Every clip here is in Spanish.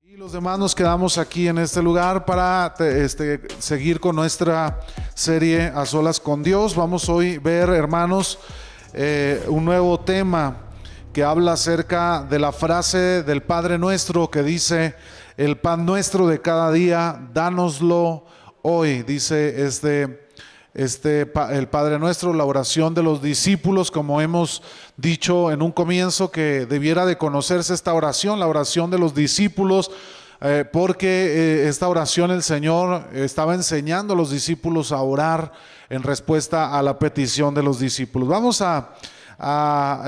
Y los demás nos quedamos aquí en este lugar para seguir con nuestra serie A Solas con Dios. Vamos hoy a ver, hermanos, un nuevo tema que habla acerca de la frase del Padre Nuestro que dice: el pan nuestro de cada día, dánoslo hoy. Dice el Padre Nuestro, la oración de los discípulos, como hemos dicho en un comienzo, que debiera de conocerse esta oración, la oración de los discípulos, porque esta oración el Señor estaba enseñando a los discípulos a orar en respuesta a la petición de los discípulos. Vamos a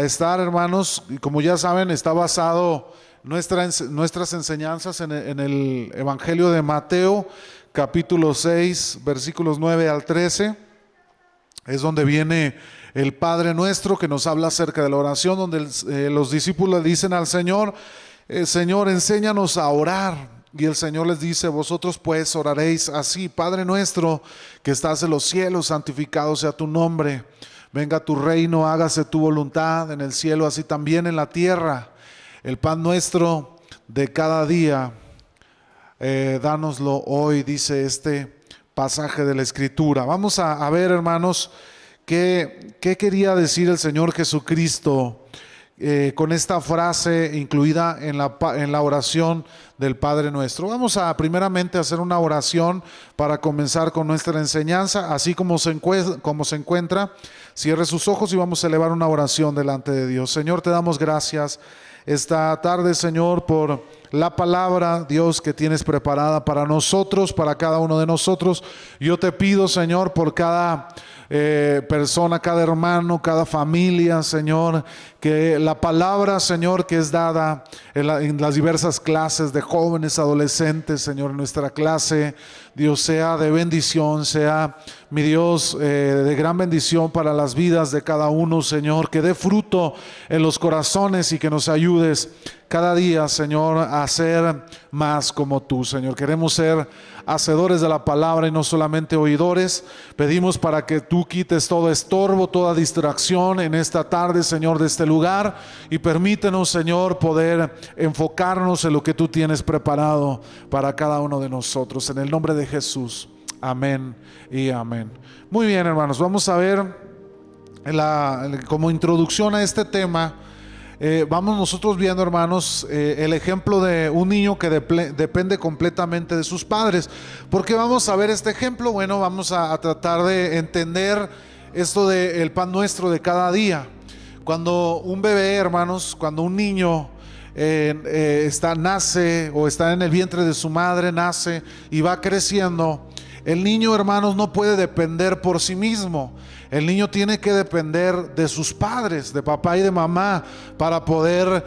estar, hermanos, y como ya saben, está basado nuestras enseñanzas en el Evangelio de Mateo, capítulo 6, versículos 9 al 13, es donde viene el Padre Nuestro, que nos habla acerca de la oración, donde los discípulos le dicen al Señor: Señor, enséñanos a orar. Y el Señor les dice: vosotros pues oraréis así: Padre nuestro que estás en los cielos, santificado sea tu nombre. Venga tu reino, hágase tu voluntad en el cielo, así también en la tierra. El pan nuestro de cada día, dánoslo hoy, dice este pasaje de la Escritura. Vamos a ver, hermanos, qué quería decir el Señor Jesucristo con esta frase incluida en la oración del Padre Nuestro. Vamos a primeramente hacer una oración para comenzar con nuestra enseñanza, así como se encuentra. Cierre sus ojos y vamos a elevar una oración delante de Dios. Señor, te damos gracias esta tarde, Señor, por la palabra, Dios, que tienes preparada para nosotros, para cada uno de nosotros. Yo te pido, Señor, por cada persona, cada hermano, cada familia, Señor, que la palabra, Señor, que es dada en las diversas clases de jóvenes, adolescentes, Señor, en nuestra clase, Dios, sea de bendición, sea, mi Dios, de gran bendición para las vidas de cada uno, Señor, que dé fruto en los corazones y que nos ayudes cada día, Señor, a ser más como tú, Señor. Queremos ser hacedores de la palabra y no solamente oidores. Pedimos para que tú quites todo estorbo, toda distracción en esta tarde, Señor, de este lugar, y permítenos, Señor, poder enfocarnos en lo que tú tienes preparado para cada uno de nosotros. En el nombre de Jesús, amén y amén. Muy bien, hermanos, vamos a ver como introducción a este tema. Vamos nosotros viendo, hermanos, el ejemplo de un niño que depende completamente de sus padres. ¿Por qué vamos a ver este ejemplo? Bueno, vamos a tratar de entender esto del pan nuestro de cada día. Cuando un bebé, hermanos, cuando un niño nace o está en el vientre de su madre, nace y va creciendo, el niño, hermanos, no puede depender por sí mismo. El niño tiene que depender de sus padres, de papá y de mamá, para poder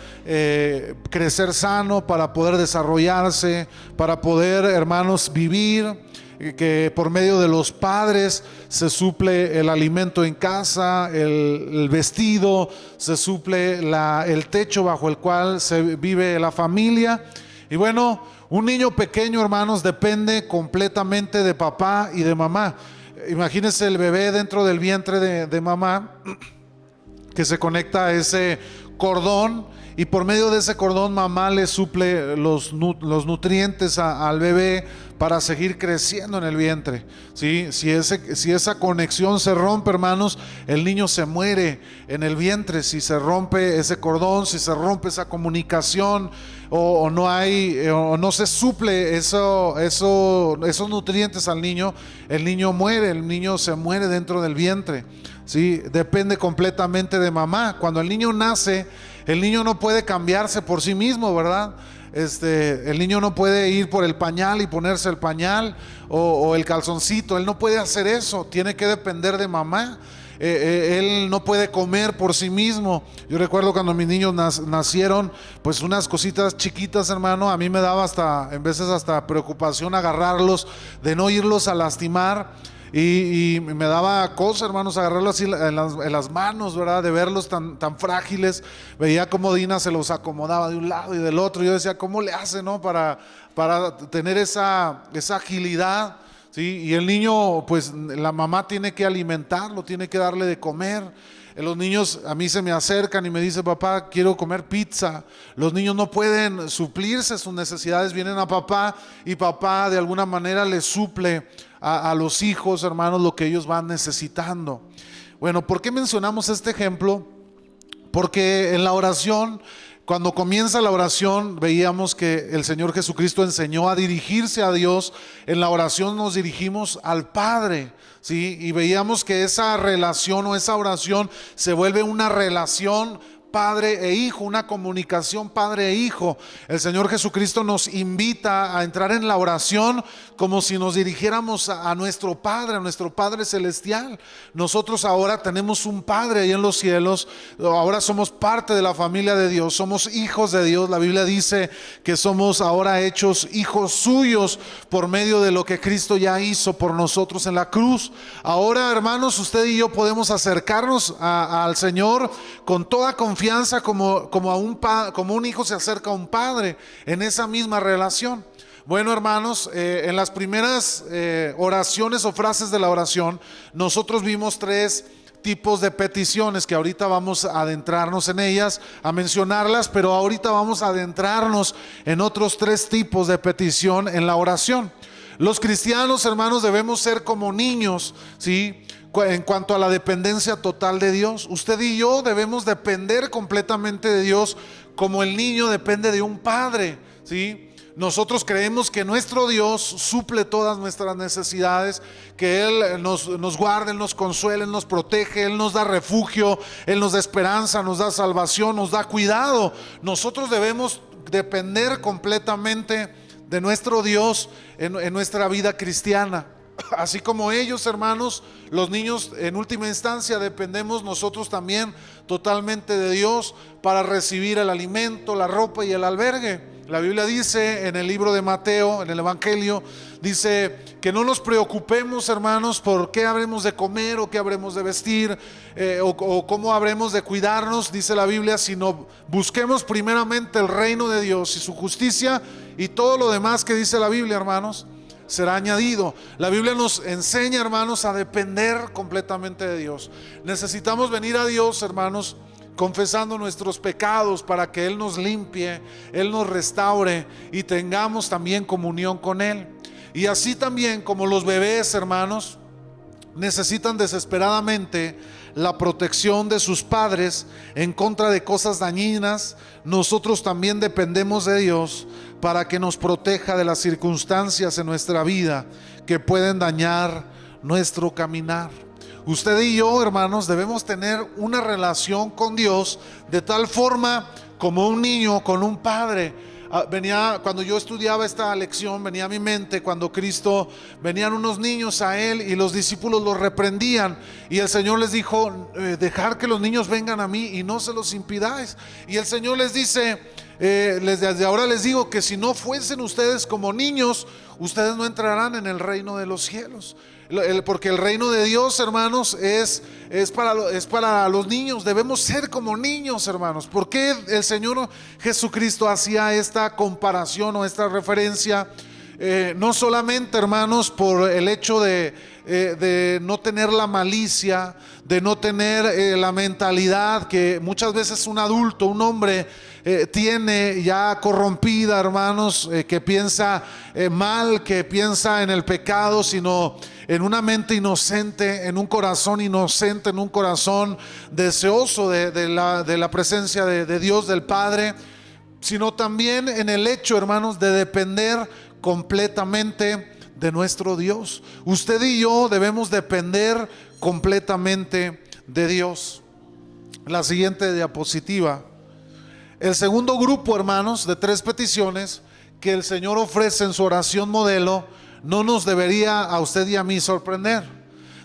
crecer sano, para poder desarrollarse, para poder, hermanos, vivir. Que por medio de los padres se suple el alimento en casa, el vestido, se suple el techo bajo el cual se vive la familia. Y bueno, un niño pequeño, hermanos, depende completamente de papá y de mamá. Imagínense el bebé dentro del vientre de mamá, que se conecta a ese cordón, y por medio de ese cordón mamá le suple los nutrientes al bebé para seguir creciendo en el vientre. ¿Sí? Si esa conexión se rompe, hermanos, el niño se muere en el vientre. Si se rompe ese cordón, si se rompe esa comunicación, o no se suple esos nutrientes al niño, el niño muere, el niño se muere dentro del vientre. ¿Sí? Depende completamente de mamá. Cuando el niño nace, el niño no puede cambiarse por sí mismo, ¿verdad? El niño no puede ir por el pañal y ponerse el pañal o el calzoncito. Él no puede hacer eso, tiene que depender de mamá. Él no puede comer por sí mismo. Yo recuerdo cuando mis niños nacieron, pues unas cositas chiquitas, hermano, a mí me daba en veces hasta preocupación agarrarlos, de no irlos a lastimar. Y me daba cosa, hermanos, agarrarlos así en las manos, ¿verdad? De verlos tan frágiles. Veía cómo Dina se los acomodaba de un lado y del otro. Yo decía, ¿cómo le hace, no? Para tener esa agilidad, ¿sí? Y el niño, pues la mamá tiene que alimentarlo, tiene que darle de comer. Los niños a mí se me acercan y me dicen: papá, quiero comer pizza. Los niños no pueden suplirse sus necesidades, vienen a papá y papá de alguna manera les suple a los hijos, hermanos, lo que ellos van necesitando. Bueno, ¿por qué mencionamos este ejemplo? Porque en la oración, cuando comienza la oración, veíamos que el Señor Jesucristo enseñó a dirigirse a Dios. En la oración nos dirigimos al Padre, ¿sí? Y veíamos que esa relación o esa oración se vuelve una relación padre e hijo, una comunicación padre e hijo. El Señor Jesucristo nos invita a entrar en la oración como si nos dirigiéramos a nuestro Padre celestial. Nosotros ahora tenemos un Padre ahí en los cielos, ahora somos parte de la familia de Dios, somos hijos de Dios. La Biblia dice que somos ahora hechos hijos suyos por medio de lo que Cristo ya hizo por nosotros en la cruz. Ahora, hermanos, usted y yo podemos acercarnos al Señor con toda confianza, como un hijo se acerca a un padre, en esa misma relación. Bueno, hermanos, en las primeras oraciones o frases de la oración, nosotros vimos 3 tipos de peticiones que ahorita vamos a adentrarnos en ellas, a mencionarlas, pero ahorita vamos a adentrarnos en otros 3 tipos de petición en la oración. Los cristianos, hermanos, debemos ser como niños, ¿sí?, en cuanto a la dependencia total de Dios. Usted y yo debemos depender completamente de Dios, como el niño depende de un padre, ¿sí? Nosotros creemos que nuestro Dios suple todas nuestras necesidades, que Él nos guarda, Él nos consuela, Él nos protege, Él nos da refugio, Él nos da esperanza, nos da salvación, nos da cuidado. Nosotros debemos depender completamente de nuestro Dios en nuestra vida cristiana. Así como ellos, hermanos, los niños en última instancia dependemos nosotros también totalmente de Dios para recibir el alimento, la ropa y el albergue. La Biblia dice en el libro de Mateo, en el Evangelio, dice que no nos preocupemos, hermanos, por qué habremos de comer o qué habremos de vestir, o cómo habremos de cuidarnos, dice la Biblia, sino busquemos primeramente el reino de Dios y su justicia, y todo lo demás que dice la Biblia, hermanos, será añadido. La Biblia nos enseña, hermanos, a depender completamente de Dios. Necesitamos venir a Dios, hermanos, confesando nuestros pecados para que Él nos limpie, Él nos restaure y tengamos también comunión con Él. Y así también como los bebés, hermanos, necesitan desesperadamente la protección de sus padres en contra de cosas dañinas, nosotros también dependemos de Dios para que nos proteja de las circunstancias en nuestra vida que pueden dañar nuestro caminar. Usted y yo, hermanos, debemos tener una relación con Dios de tal forma como un niño con un padre. Cuando yo estudiaba esta lección, venía a mi mente cuando Cristo, venían unos niños a Él y los discípulos los reprendían, y el Señor les dijo: dejar que los niños vengan a mí y no se los impidáis. Y el Señor les dice: desde ahora les digo que si no fuesen ustedes como niños, ustedes no entrarán en el reino de los cielos. Porque el reino de Dios, hermanos, es para los niños. Debemos ser como niños, hermanos. ¿Por qué el Señor Jesucristo hacía esta comparación o esta referencia? No solamente, hermanos, por el hecho de no tener la malicia, de no tener la mentalidad que muchas veces un adulto, un hombre tiene ya corrompida, hermanos, que piensa mal, que piensa en el pecado, sino en una mente inocente, en un corazón inocente, en un corazón deseoso de la presencia de Dios, del Padre, sino también en el hecho, hermanos, de depender completamente de nuestro Dios. Usted y yo debemos depender completamente de Dios. La siguiente diapositiva. El segundo grupo, hermanos, de 3 peticiones que el Señor ofrece en su oración modelo no nos debería a usted y a mí sorprender.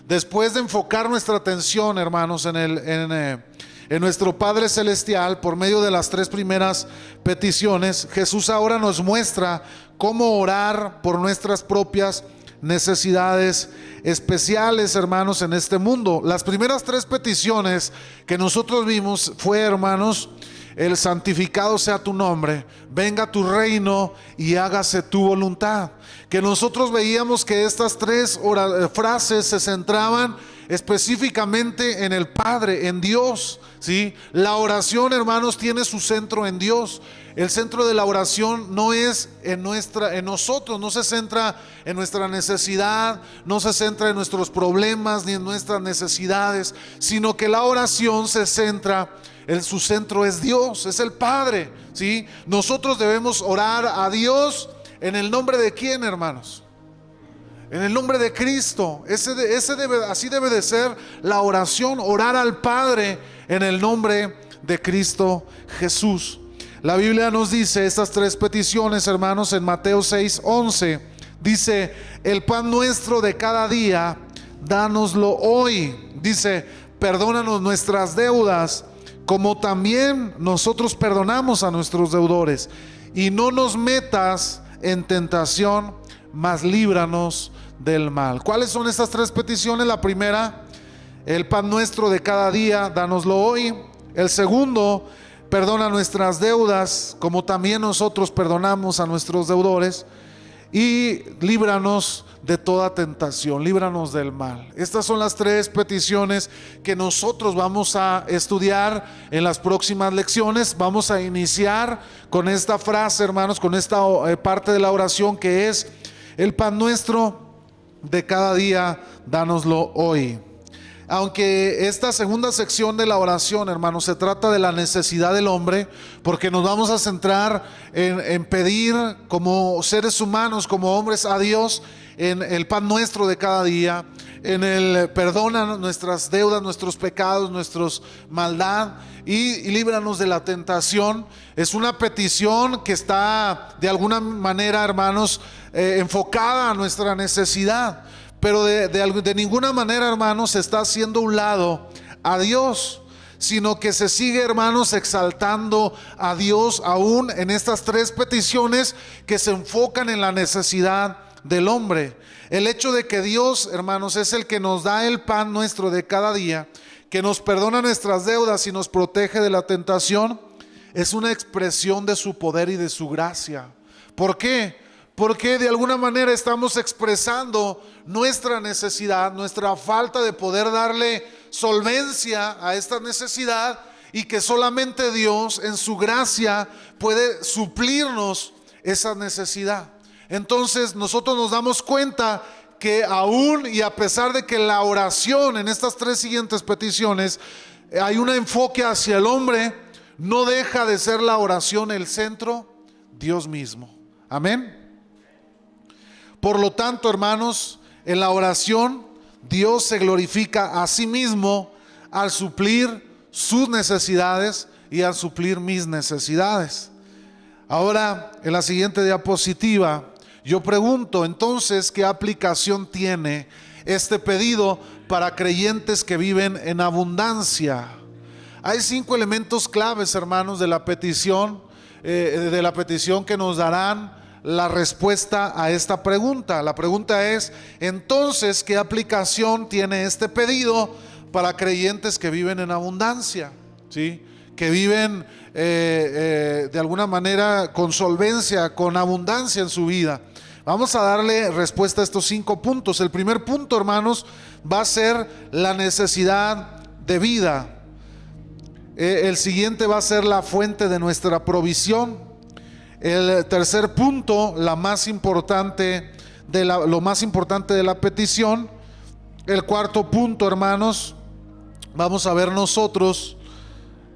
Después de enfocar nuestra atención, hermanos, en nuestro Padre Celestial por medio de las 3 primeras peticiones, Jesús ahora nos muestra cómo orar por nuestras propias necesidades especiales, hermanos, en este mundo. Las primeras 3 peticiones que nosotros vimos fue, hermanos, el santificado sea tu nombre, venga tu reino y hágase tu voluntad. Que nosotros veíamos que estas 3 frases se centraban específicamente en el Padre, en Dios, ¿sí? La oración, hermanos, tiene su centro en Dios. El centro de la oración no es en nosotros, no se centra en nuestra necesidad, no se centra en nuestros problemas ni en nuestras necesidades, sino que la oración se centra, su centro es Dios, es el Padre, ¿sí? Nosotros debemos orar a Dios en el nombre de ¿quién, hermanos? En el nombre de Cristo. Así debe de ser la oración, orar al Padre en el nombre de Cristo Jesús. La Biblia nos dice estas tres peticiones, hermanos, en Mateo 6:11. Dice: el pan nuestro de cada día, dánoslo hoy. Dice: perdónanos nuestras deudas, como también nosotros perdonamos a nuestros deudores. Y no nos metas en tentación, mas líbranos del mal. ¿Cuáles son estas tres peticiones? La primera, el pan nuestro de cada día, dánoslo hoy. El segundo, perdona nuestras deudas, como también nosotros perdonamos a nuestros deudores. Y líbranos de toda tentación, líbranos del mal. Estas son las tres peticiones que nosotros vamos a estudiar en las próximas lecciones. Vamos a iniciar con esta frase, hermanos, con esta parte de la oración, que es: el pan nuestro de cada día, dánoslo hoy. Aunque esta segunda sección de la oración, hermanos, se trata de la necesidad del hombre, porque nos vamos a centrar en pedir como seres humanos, como hombres, a Dios en el pan nuestro de cada día, en el perdona nuestras deudas, nuestros pecados, nuestros maldad, y líbranos de la tentación. Es una petición que está de alguna manera, hermanos, enfocada a nuestra necesidad. Pero de ninguna manera, hermanos, se está haciendo a un lado a Dios, sino que se sigue, hermanos, exaltando a Dios aún en estas tres peticiones que se enfocan en la necesidad del hombre. El hecho de que Dios, hermanos, es el que nos da el pan nuestro de cada día, que nos perdona nuestras deudas y nos protege de la tentación, es una expresión de su poder y de su gracia. ¿Por qué? Porque de alguna manera estamos expresando nuestra necesidad, nuestra falta de poder darle solvencia a esta necesidad, y que solamente Dios en su gracia puede suplirnos esa necesidad. Entonces nosotros nos damos cuenta que aún y a pesar de que la oración en estas tres siguientes peticiones hay un enfoque hacia el hombre, no deja de ser la oración el centro, Dios mismo. Amén. Por lo tanto, hermanos, en la oración Dios se glorifica a sí mismo al suplir sus necesidades y al suplir mis necesidades. Ahora, en la siguiente diapositiva, yo pregunto entonces, ¿qué aplicación tiene este pedido para creyentes que viven en abundancia? Hay 5 elementos claves, hermanos, de la petición que nos darán la respuesta a esta pregunta. La pregunta es, entonces, ¿qué aplicación tiene este pedido para creyentes que viven en abundancia? ¿Sí? Que viven de alguna manera con solvencia, con abundancia en su vida. Vamos a darle respuesta a estos 5 puntos. El primer punto, hermanos, va a ser la necesidad de vida. El siguiente va a ser la fuente de nuestra provisión. El tercer punto, lo más importante de la petición. El cuarto punto, hermanos, vamos a ver nosotros,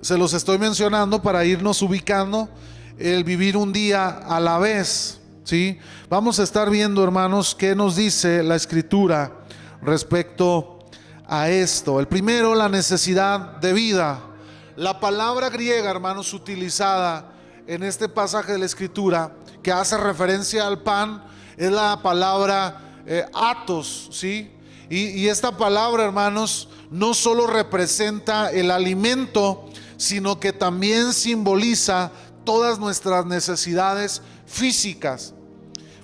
se los estoy mencionando para irnos ubicando, el vivir un día a la vez, ¿sí? Vamos a estar viendo, hermanos, qué nos dice la Escritura respecto a esto. El primero, la necesidad de vida. La palabra griega, hermanos, utilizada en este pasaje de la Escritura, que hace referencia al pan, es la palabra atos, ¿sí? Y esta palabra, hermanos, no solo representa el alimento, sino que también simboliza todas nuestras necesidades físicas.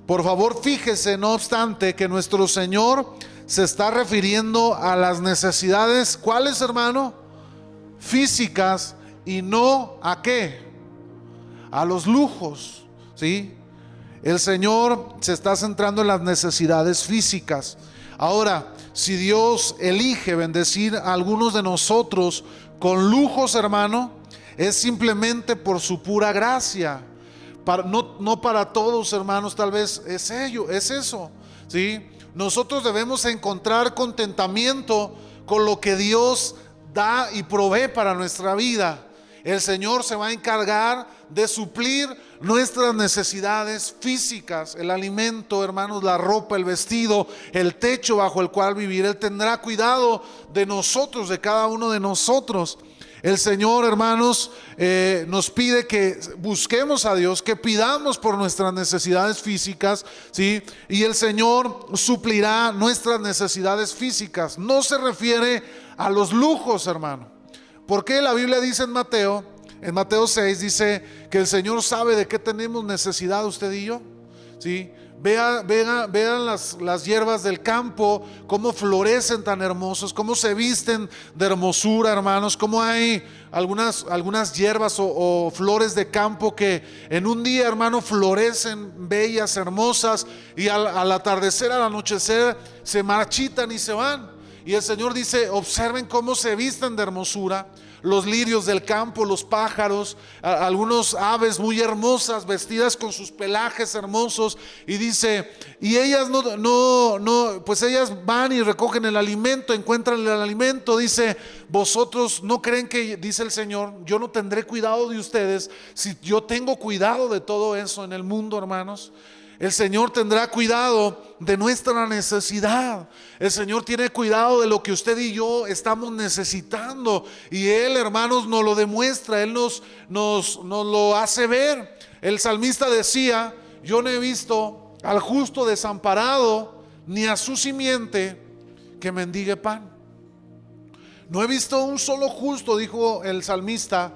Por favor, fíjese, no obstante, que nuestro Señor se está refiriendo a las necesidades, ¿cuáles, hermano? Físicas, y no a ¿qué? A los lujos, ¿sí? El Señor se está centrando en las necesidades físicas. Ahora, si Dios elige bendecir a algunos de nosotros con lujos, hermano, es simplemente por su pura gracia. No para todos, hermanos, tal vez es eso, ¿sí? Nosotros debemos encontrar contentamiento con lo que Dios da y provee para nuestra vida. El Señor se va a encargar de suplir nuestras necesidades físicas, el alimento, hermanos, la ropa, el vestido, el techo bajo el cual vivir. Él tendrá cuidado de nosotros, de cada uno de nosotros. El Señor, hermanos, nos pide que busquemos a Dios, que pidamos por nuestras necesidades físicas, ¿sí? Y el Señor suplirá nuestras necesidades físicas. No se refiere a los lujos, hermano. Porque la Biblia dice en Mateo 6, dice que el Señor sabe de qué tenemos necesidad usted y yo, ¿sí? Vean las hierbas del campo, cómo florecen tan hermosos, cómo se visten de hermosura, hermanos, cómo hay algunas hierbas o flores de campo que en un día, hermano, florecen bellas, hermosas, y al atardecer, al anochecer, se marchitan y se van. Y el Señor dice: observen cómo se visten de hermosura los lirios del campo, los pájaros, algunos aves muy hermosas vestidas con sus pelajes hermosos. Y dice, y ellas pues ellas van y recogen el alimento, encuentran el alimento. Dice, vosotros no creen que, dice el Señor, yo no tendré cuidado de ustedes si yo tengo cuidado de todo eso en el mundo, hermanos. El Señor tendrá cuidado de nuestra necesidad. El Señor tiene cuidado de lo que usted y yo estamos necesitando. Y Él, hermanos, nos lo demuestra. Él nos lo hace ver. El salmista decía: yo no he visto al justo desamparado, ni a su simiente que mendigue pan. No he visto un solo justo, dijo el salmista,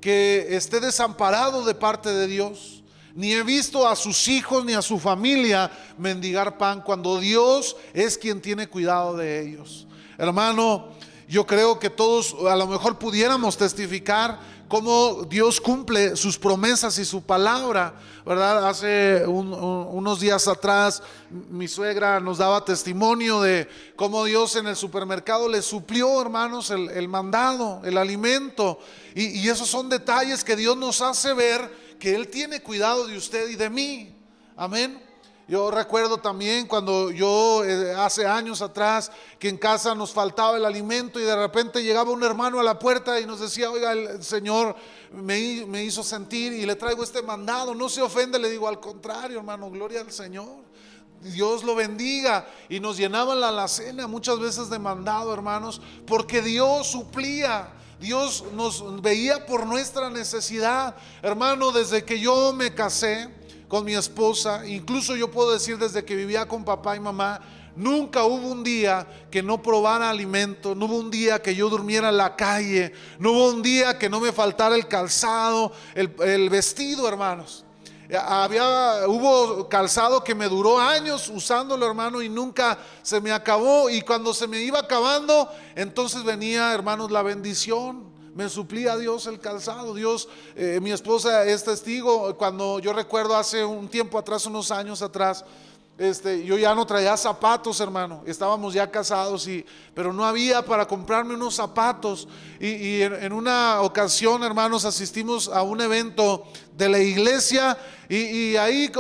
que esté desamparado de parte de Dios. Ni he visto a sus hijos ni a su familia mendigar pan, cuando Dios es quien tiene cuidado de ellos. Hermano, yo creo que todos a lo mejor pudiéramos testificar cómo Dios cumple sus promesas y su palabra, ¿verdad? Hace unos días atrás mi suegra nos daba testimonio de cómo Dios en el supermercado le suplió, hermanos, el mandado, el alimento. Y esos son detalles que Dios nos hace ver que Él tiene cuidado de usted y de mí. Amén. Yo recuerdo también cuando yo hace años atrás, que en casa nos faltaba el alimento y de repente llegaba un hermano a la puerta y nos decía: oiga, el Señor me hizo sentir y le traigo este mandado. No se ofende, le digo, al contrario, hermano, gloria al Señor, Dios lo bendiga. Y nos llenaban la alacena muchas veces de mandado, hermanos, porque Dios suplía. Dios nos veía por nuestra necesidad. Hermano, desde que yo me casé con mi esposa, incluso yo puedo decir desde que vivía con papá y mamá, nunca hubo un día que no probara alimento, no hubo un día que yo durmiera en la calle, no hubo un día que no me faltara el calzado, el vestido, hermanos. Hubo calzado que me duró años usándolo, hermano, y nunca se me acabó. Y cuando se me iba acabando, entonces venía, hermanos, la bendición. Me suplía Dios el calzado. Dios, mi esposa es testigo. Cuando yo recuerdo hace un tiempo atrás, unos años atrás, yo ya no traía zapatos, hermano. Estábamos ya casados, pero no había para comprarme unos zapatos. Y en una ocasión, hermanos, asistimos a un evento de la iglesia y ahí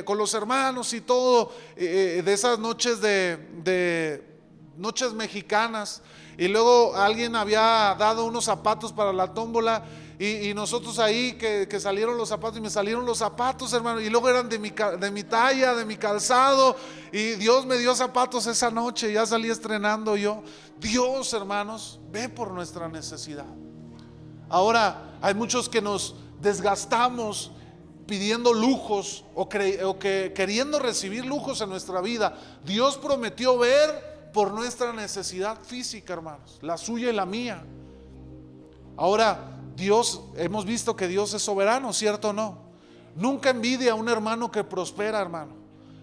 con los hermanos y todo, de esas noches de noches mexicanas. Y luego alguien había dado unos zapatos para la tómbola. Y nosotros ahí que salieron los zapatos, y me salieron los zapatos, hermano, y luego eran de mi talla, de mi calzado. Y Dios me dio zapatos esa noche, ya salí estrenando yo. Dios, hermanos, ve por nuestra necesidad. Ahora hay muchos que nos desgastamos pidiendo lujos o queriendo recibir lujos en nuestra vida. Dios prometió ver por nuestra necesidad física, hermanos, la suya y la mía. Ahora, Dios, hemos visto que Dios es soberano, ¿cierto o no? Nunca envidia a un hermano que prospera, hermano,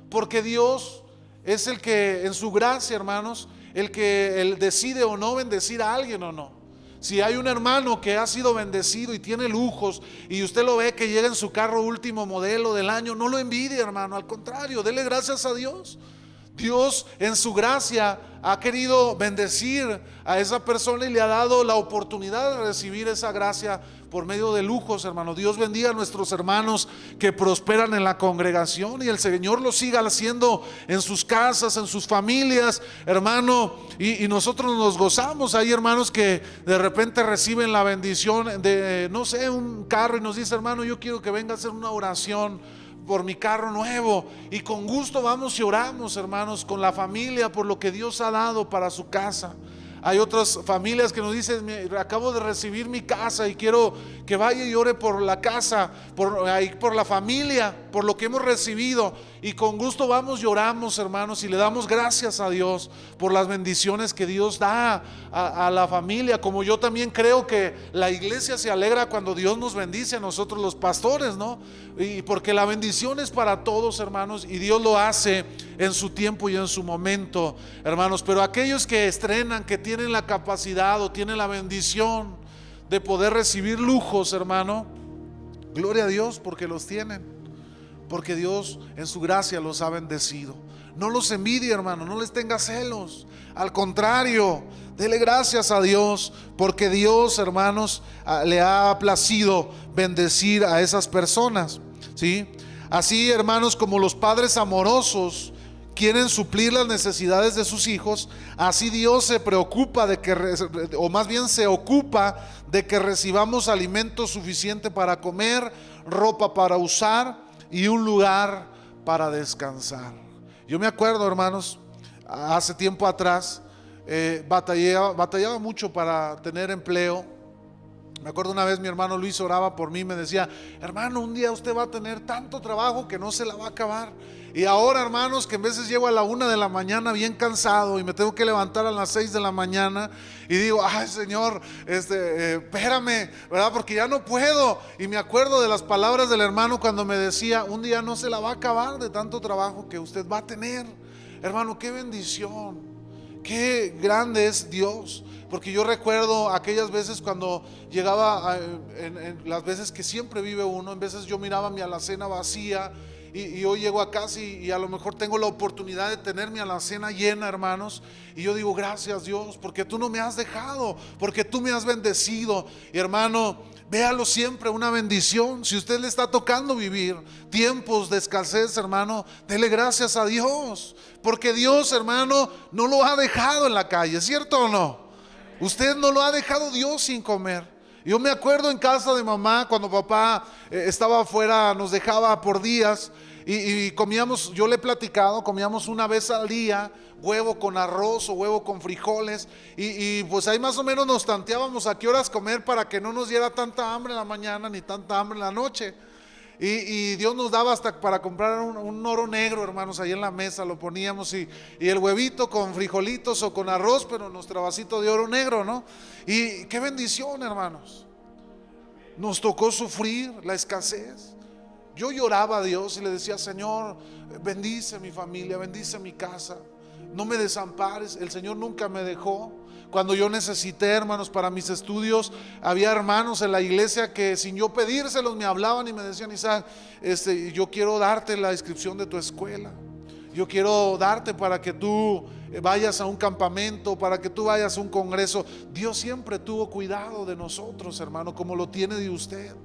porque Dios es el que en su gracia, hermanos, él decide o no bendecir a alguien o no. Si hay un hermano que ha sido bendecido y tiene lujos y usted lo ve que llega en su carro último modelo del año, no lo envidie, hermano, al contrario, dele gracias a Dios. Dios en su gracia ha querido bendecir a esa persona y le ha dado la oportunidad de recibir esa gracia por medio de lujos, hermano. Dios bendiga a nuestros hermanos que prosperan en la congregación y el Señor lo siga haciendo en sus casas, en sus familias, hermano. Y nosotros nos gozamos. Hay hermanos que de repente reciben la bendición de, no sé, un carro y nos dice: hermano, yo quiero que venga a hacer una oración por mi carro nuevo, y con gusto vamos y oramos, hermanos, con la familia por lo que Dios ha dado para su casa. Hay otras familias que nos dicen: acabo de recibir mi casa y quiero que vaya y ore por la casa, por la familia, por lo que hemos recibido. Y con gusto vamos y oramos, hermanos, y le damos gracias a Dios por las bendiciones que Dios da a la familia. Como yo también creo que la iglesia se alegra cuando Dios nos bendice a nosotros los pastores, ¿no? Y porque la bendición es para todos, hermanos, y Dios lo hace en su tiempo y en su momento, hermanos. Pero aquellos que estrenan, que tienen la capacidad o tienen la bendición de poder recibir lujos, hermano, gloria a Dios porque los tienen. Porque Dios en su gracia los ha bendecido. No los envidie, hermano, no les tenga celos. Al contrario, dele gracias a Dios, porque Dios, hermanos, le ha placido bendecir a esas personas, ¿sí? Así, hermanos, como los padres amorosos quieren suplir las necesidades de sus hijos, así Dios se preocupa de que, o más bien se ocupa de que recibamos alimento suficiente para comer, ropa para usar y un lugar para descansar. Yo me acuerdo, hermanos, hace tiempo atrás batallaba mucho para tener empleo. Me acuerdo una vez mi hermano Luis oraba por mí, me decía: hermano, un día usted va a tener tanto trabajo que no se la va a acabar. Y ahora, hermanos, que en veces llego a la 1 de la mañana bien cansado y me tengo que levantar a las 6 de la mañana y digo: ay, Señor, espérame, ¿verdad? Porque ya no puedo. Y me acuerdo de las palabras del hermano cuando me decía: un día no se la va a acabar de tanto trabajo que usted va a tener. Hermano, qué bendición, qué grande es Dios. Porque yo recuerdo aquellas veces cuando llegaba en las veces que siempre vive uno, en veces yo miraba mi alacena vacía y hoy llego a casa y a lo mejor tengo la oportunidad de tener mi alacena llena, hermanos, y yo digo: gracias, Dios, porque tú no me has dejado, porque tú me has bendecido. Y hermano, véalo siempre una bendición. Si usted le está tocando vivir tiempos de escasez, hermano, dele gracias a Dios, porque Dios, hermano, no lo ha dejado en la calle, ¿cierto o no? Usted no lo ha dejado Dios sin comer. Yo me acuerdo en casa de mamá cuando papá estaba afuera, nos dejaba por días y comíamos, yo le he platicado, comíamos una vez al día huevo con arroz o huevo con frijoles y pues ahí más o menos nos tanteábamos a qué horas comer para que no nos diera tanta hambre en la mañana ni tanta hambre en la noche. Y Dios nos daba hasta para comprar un oro negro, hermanos, ahí en la mesa lo poníamos y el huevito con frijolitos o con arroz, pero nuestro vasito de oro negro, ¿no? Y qué bendición, hermanos. Nos tocó sufrir la escasez. Yo lloraba a Dios y le decía: Señor, bendice mi familia, bendice mi casa, no me desampares. El Señor nunca me dejó. Cuando yo necesité, hermanos, para mis estudios, había hermanos en la iglesia que sin yo pedírselos me hablaban y me decían: Isaac, yo quiero darte la inscripción de tu escuela, yo quiero darte para que tú vayas a un campamento, para que tú vayas a un congreso. Dios siempre tuvo cuidado de nosotros, hermano, como lo tiene de usted.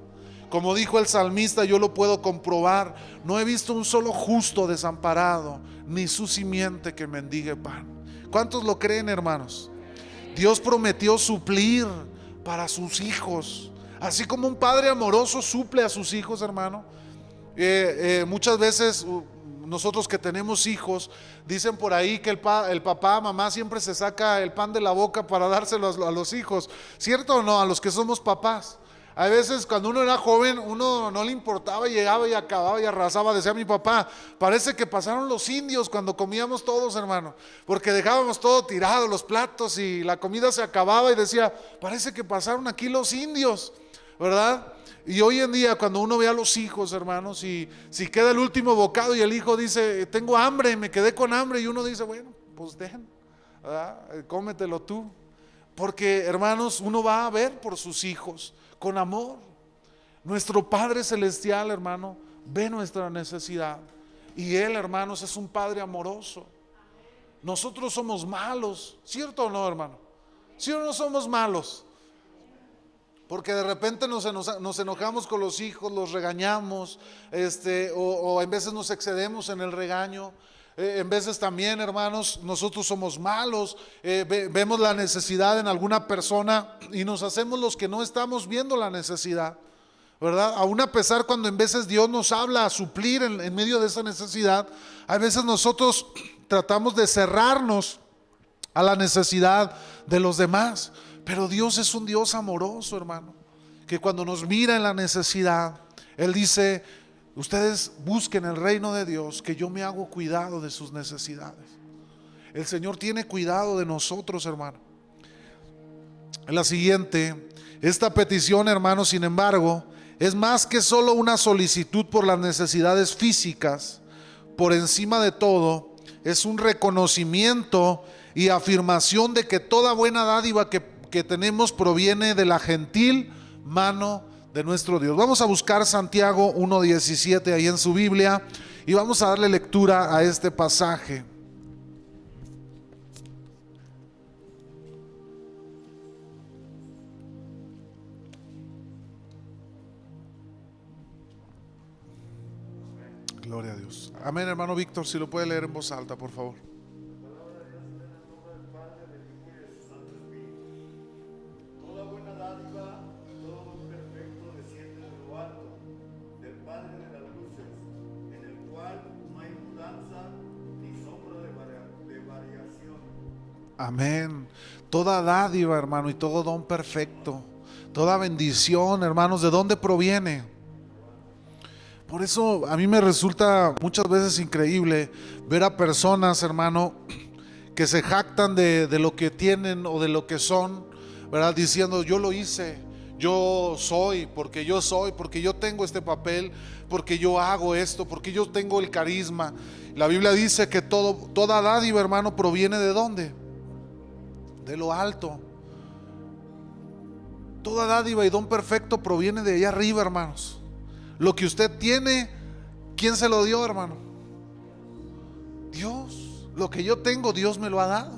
Como dijo el salmista, yo lo puedo comprobar: no he visto un solo justo desamparado, ni su simiente que mendigue pan. ¿Cuántos lo creen, hermanos? Dios prometió suplir para sus hijos, así como un padre amoroso suple a sus hijos, hermano. Muchas veces nosotros que tenemos hijos, dicen por ahí que el papá, mamá siempre se saca el pan de la boca para dárselo a los hijos, ¿cierto o no? A los que somos papás. A veces cuando uno era joven, uno no le importaba, llegaba y acababa y arrasaba. Decía mi papá: parece que pasaron los indios cuando comíamos todos, hermano, porque dejábamos todo tirado, los platos, y la comida se acababa y decía: parece que pasaron aquí los indios, ¿verdad? Y hoy en día cuando uno ve a los hijos, hermanos, y si queda el último bocado y el hijo dice: tengo hambre, me quedé con hambre, y uno dice: bueno, pues den, ¿verdad? Cómetelo tú. Porque, hermanos, uno va a ver por sus hijos con amor. Nuestro Padre Celestial, hermano, ve nuestra necesidad, y Él, hermanos, es un Padre amoroso. nosotros somos malos, ¿cierto o no, hermano? ¿Sí o no somos malos? Porque de repente nos enojamos con los hijos, los regañamos, o en veces nos excedemos en el regaño. En veces también, hermanos, nosotros somos malos, vemos la necesidad en alguna persona y nos hacemos los que no estamos viendo la necesidad, ¿verdad? Aún a pesar cuando en veces Dios nos habla a suplir en medio de esa necesidad, a veces nosotros tratamos de cerrarnos a la necesidad de los demás. Pero Dios es un Dios amoroso, hermano, que cuando nos mira en la necesidad, Él dice: ustedes busquen el reino de Dios, que yo me hago cuidado de sus necesidades. El Señor tiene cuidado de nosotros, hermano. En la siguiente, esta petición, hermano, sin embargo, es más que solo una solicitud por las necesidades físicas. Por encima de todo, es un reconocimiento y afirmación de que toda buena dádiva que tenemos proviene de la gentil mano de nuestro Dios. Vamos a buscar Santiago 1:17 ahí en su Biblia y vamos a darle lectura a este pasaje. Gloria a Dios. Amén, hermano Víctor, si lo puede leer en voz alta, por favor. Amén. Toda dádiva, hermano, y todo don perfecto, toda bendición, hermanos, ¿de dónde proviene? Por eso a mí me resulta muchas veces increíble ver a personas, hermano, que se jactan de lo que tienen o de lo que son, ¿verdad? Diciendo: yo lo hice, yo soy, porque yo tengo este papel, porque yo hago esto, porque yo tengo el carisma. La Biblia dice que toda dádiva, hermano, proviene ¿de dónde? De lo alto. Toda dádiva y don perfecto proviene de allá arriba, hermanos. Lo que usted tiene, ¿quién se lo dio, hermano? Dios. Lo que yo tengo, Dios me lo ha dado,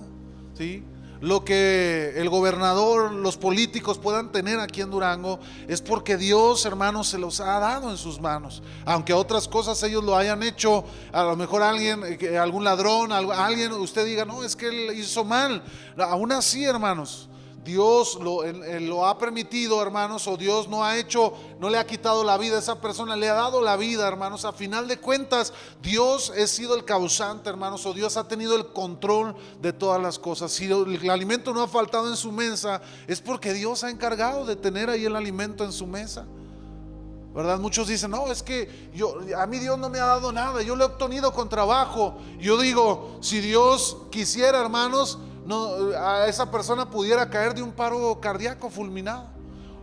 ¿sí? Lo que el gobernador, los políticos puedan tener aquí en Durango, es porque Dios, hermanos, se los ha dado en sus manos. Aunque otras cosas ellos lo hayan hecho, a lo mejor alguien, algún ladrón, alguien, usted diga: no, es que él hizo mal. Aún así, hermanos, Dios lo ha permitido, hermanos, o Dios no le ha quitado la vida a esa persona, le ha dado la vida, hermanos. A final de cuentas, Dios ha sido el causante, hermanos, o Dios ha tenido el control de todas las cosas. Si el alimento no ha faltado en su mesa, es porque Dios ha encargado de tener ahí el alimento en su mesa, ¿verdad? Muchos dicen: no, es que a mí Dios no me ha dado nada, yo lo he obtenido con trabajo. Yo digo: si Dios quisiera, hermanos, a esa persona pudiera caer de un paro cardíaco fulminado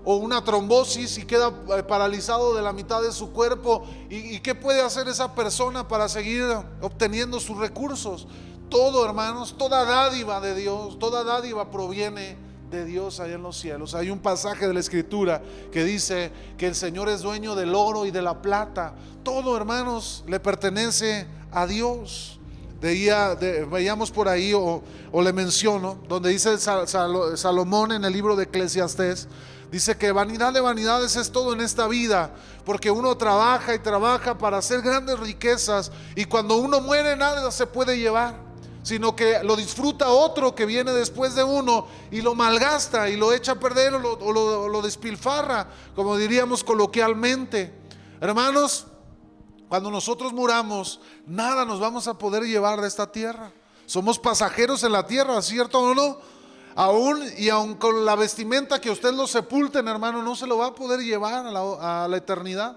o una trombosis y queda paralizado de la mitad de su cuerpo. ¿Y qué puede hacer esa persona para seguir obteniendo sus recursos? Todo, hermanos, toda dádiva de Dios, toda dádiva proviene de Dios allá en los cielos. Hay un pasaje de la Escritura que dice que el Señor es dueño del oro y de la plata. Todo, hermanos, le pertenece a Dios. Veíamos por ahí o le menciono donde dice Salomón en el libro de Eclesiastés, dice que vanidad de vanidades es todo en esta vida, porque uno trabaja y trabaja para hacer grandes riquezas, y cuando uno muere nada se puede llevar, sino que lo disfruta otro que viene después de uno y lo malgasta y lo echa a perder o lo despilfarra, como diríamos coloquialmente. Hermanos, cuando nosotros muramos, nada nos vamos a poder llevar de esta tierra. Somos pasajeros en la tierra, ¿cierto o no? Aún con la vestimenta que usted lo sepulten, hermano, no se lo va a poder llevar a la eternidad.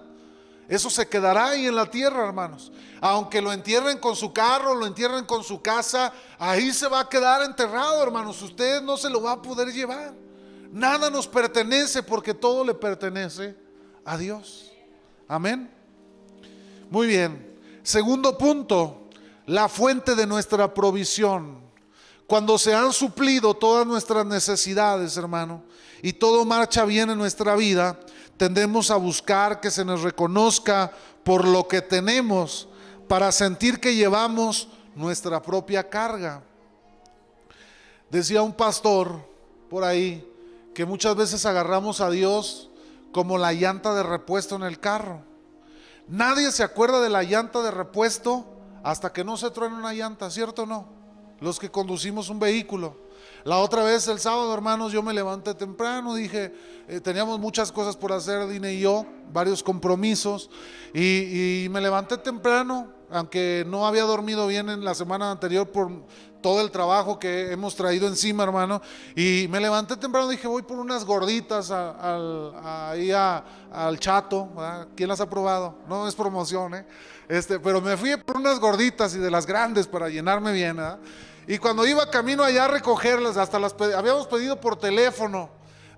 Eso se quedará ahí en la tierra, hermanos. Aunque lo entierren con su carro, lo entierren con su casa, ahí se va a quedar enterrado, hermanos. Usted no se lo va a poder llevar. Nada nos pertenece, porque todo le pertenece a Dios. Amén. Muy bien. Segundo punto, la fuente de nuestra provisión. Cuando se han suplido todas nuestras necesidades, hermano, y todo marcha bien en nuestra vida, tendemos a buscar que se nos reconozca por lo que tenemos, para sentir que llevamos nuestra propia carga. Decía un pastor por ahí que muchas veces agarramos a Dios como la llanta de repuesto en el carro. Nadie se acuerda de la llanta de repuesto hasta que no se truena una llanta, ¿cierto o no? Los que conducimos un vehículo. La otra vez el sábado, hermanos, yo me levanté temprano, dije, teníamos muchas cosas por hacer, Dina y yo, varios compromisos, y me levanté temprano, aunque no había dormido bien en la semana anterior por todo el trabajo que hemos traído encima, hermano, y me levanté temprano, dije, voy por unas gorditas ahí al Chato, ¿verdad? ¿Quién las ha probado? No es promoción, pero me fui por unas gorditas y de las grandes para llenarme bien, ¿verdad? Y cuando iba camino allá a recogerlas, hasta las habíamos pedido por teléfono.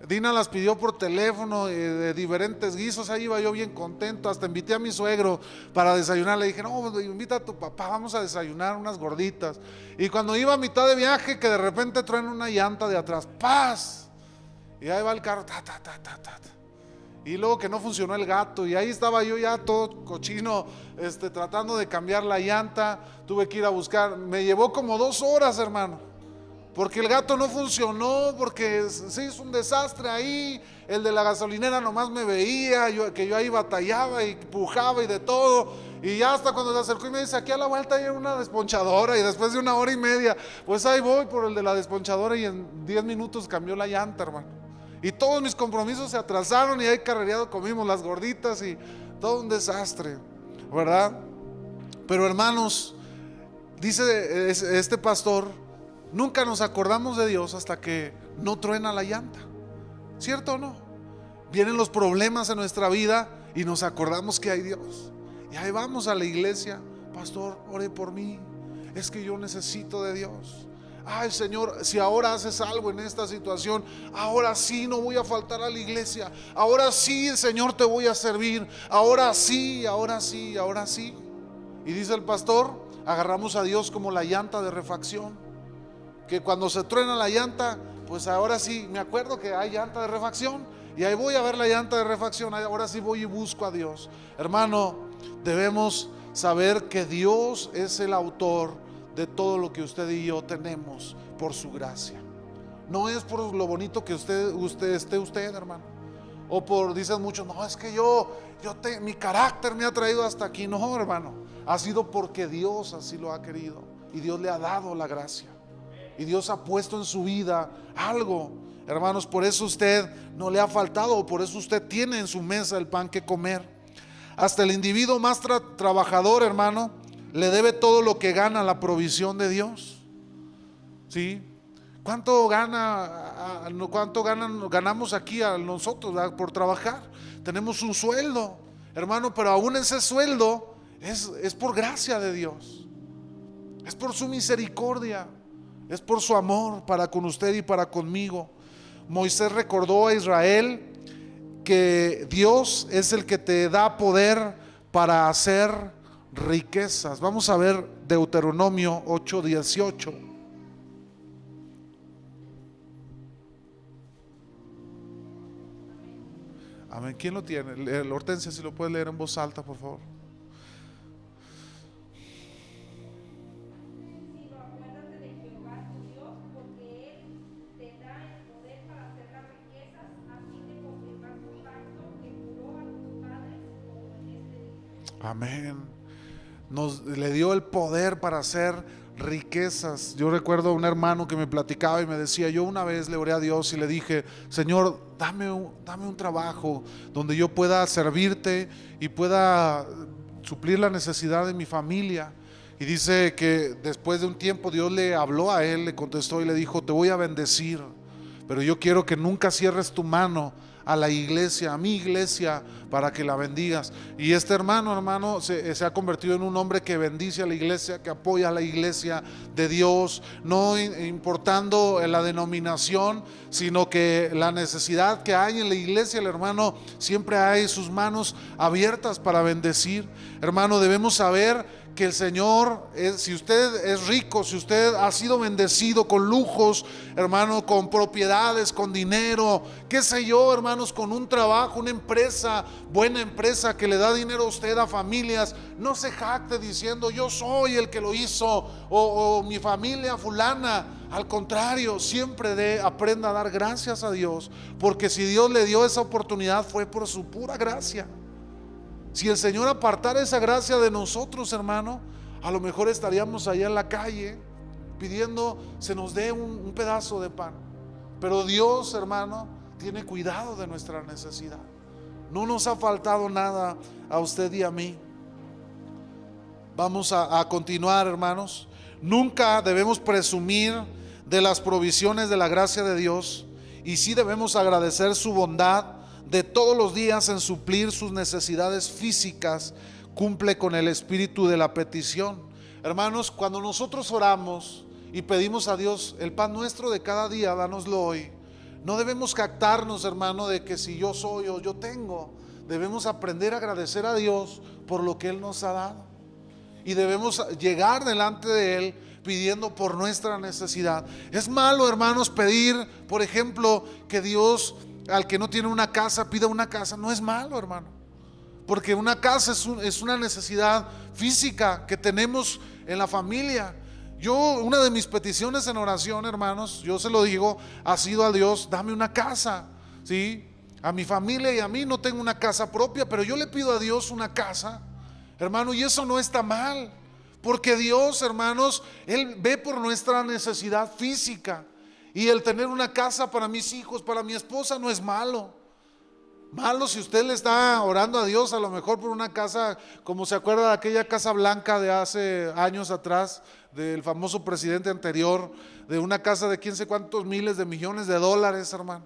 Dina las pidió por teléfono, de diferentes guisos. Ahí iba yo bien contento, hasta invité a mi suegro para desayunar. Le dije, no, invita a tu papá, vamos a desayunar unas gorditas. Y cuando iba a mitad de viaje, que de repente truena una llanta de atrás, ¡paz! Y ahí va el carro, ta, ta, ta, ta, ta. Y luego que no funcionó el gato, y ahí estaba yo ya todo cochino, tratando de cambiar la llanta. Tuve que ir a buscar, me llevó como 2 horas, hermano, porque el gato no funcionó, porque se hizo un desastre ahí. El de la gasolinera nomás me veía, que yo ahí batallaba y pujaba y de todo. Y ya hasta cuando se acercó y me dice, aquí a la vuelta hay una desponchadora. Y después de 1 hora y media, pues ahí voy por el de la desponchadora, y en 10 minutos cambió la llanta, hermano. Y todos mis compromisos se atrasaron, y ahí carrereado comimos las gorditas y todo un desastre, ¿verdad? Pero hermanos, dice este pastor, nunca nos acordamos de Dios hasta que no truena la llanta, ¿cierto o no? Vienen los problemas en nuestra vida y nos acordamos que hay Dios. Y ahí vamos a la iglesia, pastor, ore por mí, es que yo necesito de Dios. Ay, Señor, si ahora haces algo en esta situación, ahora sí no voy a faltar a la iglesia, ahora sí, Señor, te voy a servir, ahora sí, ahora sí, ahora sí. Y dice el pastor, agarramos a Dios como la llanta de refacción, que cuando se truena la llanta, pues ahora sí, me acuerdo que hay llanta de refacción, y ahí voy a ver la llanta de refacción, ahora sí voy y busco a Dios. Hermano, debemos saber que Dios es el autor de todo lo que usted y yo tenemos por su gracia. No es por lo bonito que usted esté, hermano, o por, dicen muchos, no, es que mi carácter me ha traído hasta aquí. No, hermano, ha sido porque Dios así lo ha querido, y Dios le ha dado la gracia, y Dios ha puesto en su vida algo, hermanos. Por eso usted no le ha faltado, por eso usted tiene en su mesa el pan que comer. Hasta el individuo más trabajador, hermano, le debe todo lo que gana a la provisión de Dios. ¿Sí? ¿Cuánto ganamos aquí a nosotros, ¿verdad? Por trabajar? Tenemos un sueldo, hermano, pero aún ese sueldo es por gracia de Dios, es por su misericordia, es por su amor para con usted y para conmigo. Moisés recordó a Israel que Dios es el que te da poder para hacer riquezas. Vamos a ver Deuteronomio 8:18. Amén. ¿Quién lo tiene? Hortensia, si lo puede leer en voz alta, por favor. Amén. Le dio el poder para hacer riquezas. Yo recuerdo a un hermano que me platicaba y me decía, yo una vez le oré a Dios y le dije, Señor, dame un trabajo donde yo pueda servirte y pueda suplir la necesidad de mi familia. Y dice que después de un tiempo Dios le habló a él, le contestó y le dijo, te voy a bendecir, pero yo quiero que nunca cierres tu mano a la iglesia, a mi iglesia, para que la bendigas. Y este hermano se ha convertido en un hombre que bendice a la iglesia, que apoya a la iglesia de Dios, no importando la denominación, sino que la necesidad que hay en la iglesia, el hermano siempre hay sus manos abiertas para bendecir. Hermano, debemos saber que el Señor, si usted es rico, si usted ha sido bendecido con lujos, hermano, con propiedades, con dinero, qué sé yo, hermanos, con un trabajo, una empresa, buena empresa que le da dinero a usted, a familias, no se jacte diciendo yo soy el que lo hizo, o mi familia fulana. Al contrario, siempre aprenda a dar gracias a Dios, porque si Dios le dio esa oportunidad fue por su pura gracia. Si el Señor apartara esa gracia de nosotros, hermano, a lo mejor estaríamos allá en la calle pidiendo se nos dé un pedazo de pan. Pero Dios, hermano, tiene cuidado de nuestra necesidad. No nos ha faltado nada a usted y a mí. Vamos a continuar, hermanos. Nunca debemos presumir de las provisiones de la gracia de Dios, y sí debemos agradecer su bondad de todos los días en suplir sus necesidades físicas. Cumple con el espíritu de la petición. Hermanos, cuando nosotros oramos y pedimos a Dios el pan nuestro de cada día, dánoslo hoy, no debemos jactarnos, hermano, de que si yo soy o yo tengo. Debemos aprender a agradecer a Dios por lo que Él nos ha dado, y debemos llegar delante de Él pidiendo por nuestra necesidad. Es malo, hermanos, pedir, por ejemplo, que Dios al que no tiene una casa pida una casa. No es malo, hermano, porque una casa es una necesidad física que tenemos en la familia. Una de mis peticiones en oración, hermanos, yo se lo digo, ha sido a Dios: dame una casa, ¿sí? A mi familia y a mí. No tengo una casa propia, pero yo le pido a Dios una casa, hermano, y eso no está mal, porque Dios, hermanos, Él ve por nuestra necesidad física, y el tener una casa para mis hijos, para mi esposa, no es malo. Malo si usted le está orando a Dios a lo mejor por una casa, como se acuerda de aquella Casa Blanca de hace años atrás, del famoso presidente anterior, de una casa de quién sé cuántos miles de millones de dólares, hermano.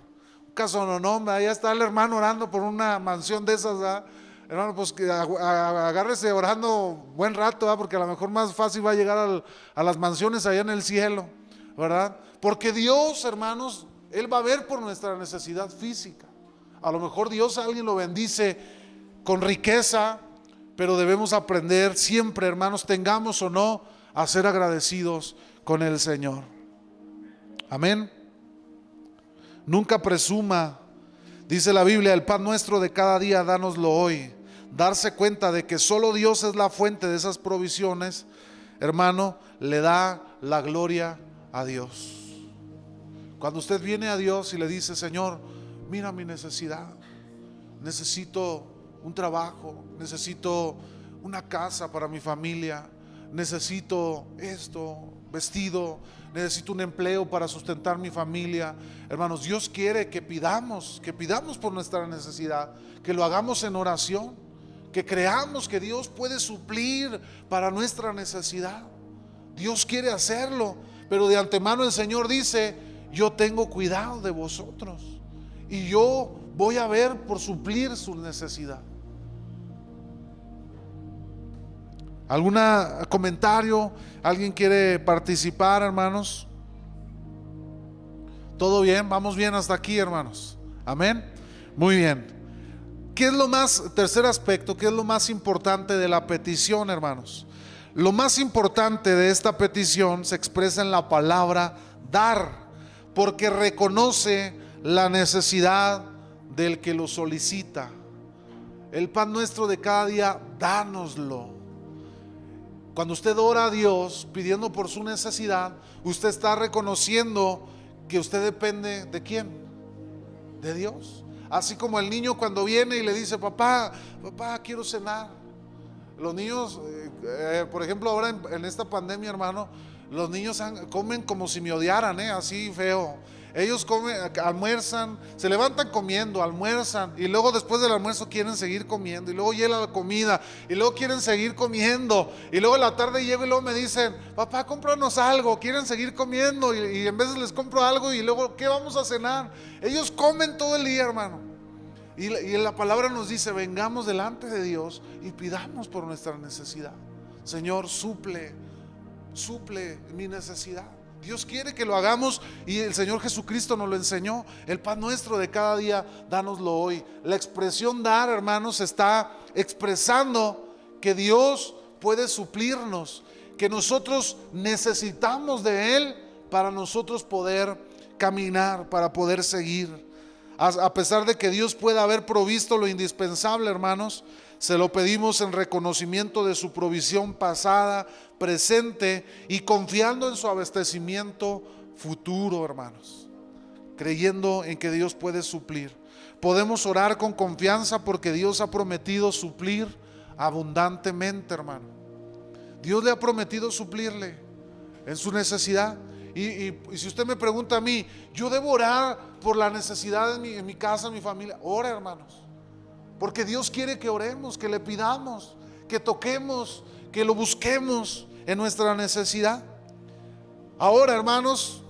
Un caso no, allá está el hermano orando por una mansión de esas, ¿verdad? Hermano, pues que agárrese orando buen rato, ¿verdad? Porque a lo mejor más fácil va a llegar a las mansiones allá en el cielo, ¿verdad? Porque Dios, hermanos, Él va a ver por nuestra necesidad física. A lo mejor Dios a alguien lo bendice con riqueza, pero debemos aprender siempre, hermanos, tengamos o no, a ser agradecidos con el Señor. Amén. Nunca presuma, dice la Biblia, el pan nuestro de cada día, dánoslo hoy. Darse cuenta de que solo Dios es la fuente de esas provisiones, hermano, le da la gloria a Dios. Cuando usted viene a Dios y le dice: Señor, mira mi necesidad, necesito un trabajo, necesito una casa para mi familia, necesito esto, vestido, necesito un empleo para sustentar mi familia. Hermanos, Dios quiere que pidamos por nuestra necesidad, que lo hagamos en oración, que creamos que Dios puede suplir para nuestra necesidad. Dios quiere hacerlo, pero de antemano el Señor dice: yo tengo cuidado de vosotros y yo voy a ver por suplir su necesidad. ¿Algún comentario? ¿Alguien quiere participar, hermanos? ¿Todo bien? ¿Vamos bien hasta aquí, hermanos? Amén. Muy bien. ¿Qué es tercer aspecto, qué es lo más importante de la petición, hermanos? Lo más importante de esta petición se expresa en la palabra dar, porque reconoce la necesidad del que lo solicita. El pan nuestro de cada día, dánoslo. Cuando usted ora a Dios pidiendo por su necesidad, usted está reconociendo que usted depende ¿de quién? De Dios. Así como el niño cuando viene y le dice: papá, quiero cenar. Los niños, por ejemplo, ahora en esta pandemia, hermano, los niños comen como si me odiaran, así feo. Ellos comen, almuerzan, se levantan comiendo, almuerzan, y luego después del almuerzo quieren seguir comiendo, y luego llega la comida, y luego quieren seguir comiendo, y luego en la tarde llego y luego me dicen: papá, cómpranos algo. Quieren seguir comiendo, y en veces les compro algo, y luego ¿qué vamos a cenar? Ellos comen todo el día, hermano. Y la palabra nos dice: vengamos delante de Dios y pidamos por nuestra necesidad. Señor, suple mi necesidad. Dios quiere que lo hagamos, y el Señor Jesucristo nos lo enseñó. El pan nuestro de cada día, dánoslo hoy. La expresión dar, hermanos, está expresando que Dios puede suplirnos, que nosotros necesitamos de Él para nosotros poder caminar, para poder seguir. A pesar de que Dios pueda haber provisto lo indispensable, hermanos, se lo pedimos en reconocimiento de su provisión pasada, presente, y confiando en su abastecimiento futuro, hermanos, creyendo en que Dios puede suplir. Podemos orar con confianza porque Dios ha prometido suplir abundantemente, hermano. Dios le ha prometido suplirle en su necesidad. Y si usted me pregunta a mí, yo debo orar por la necesidad en mi casa, en mi familia. Ora, hermanos, porque Dios quiere que oremos, que le pidamos, que toquemos, que lo busquemos en nuestra necesidad. Ahora, hermanos,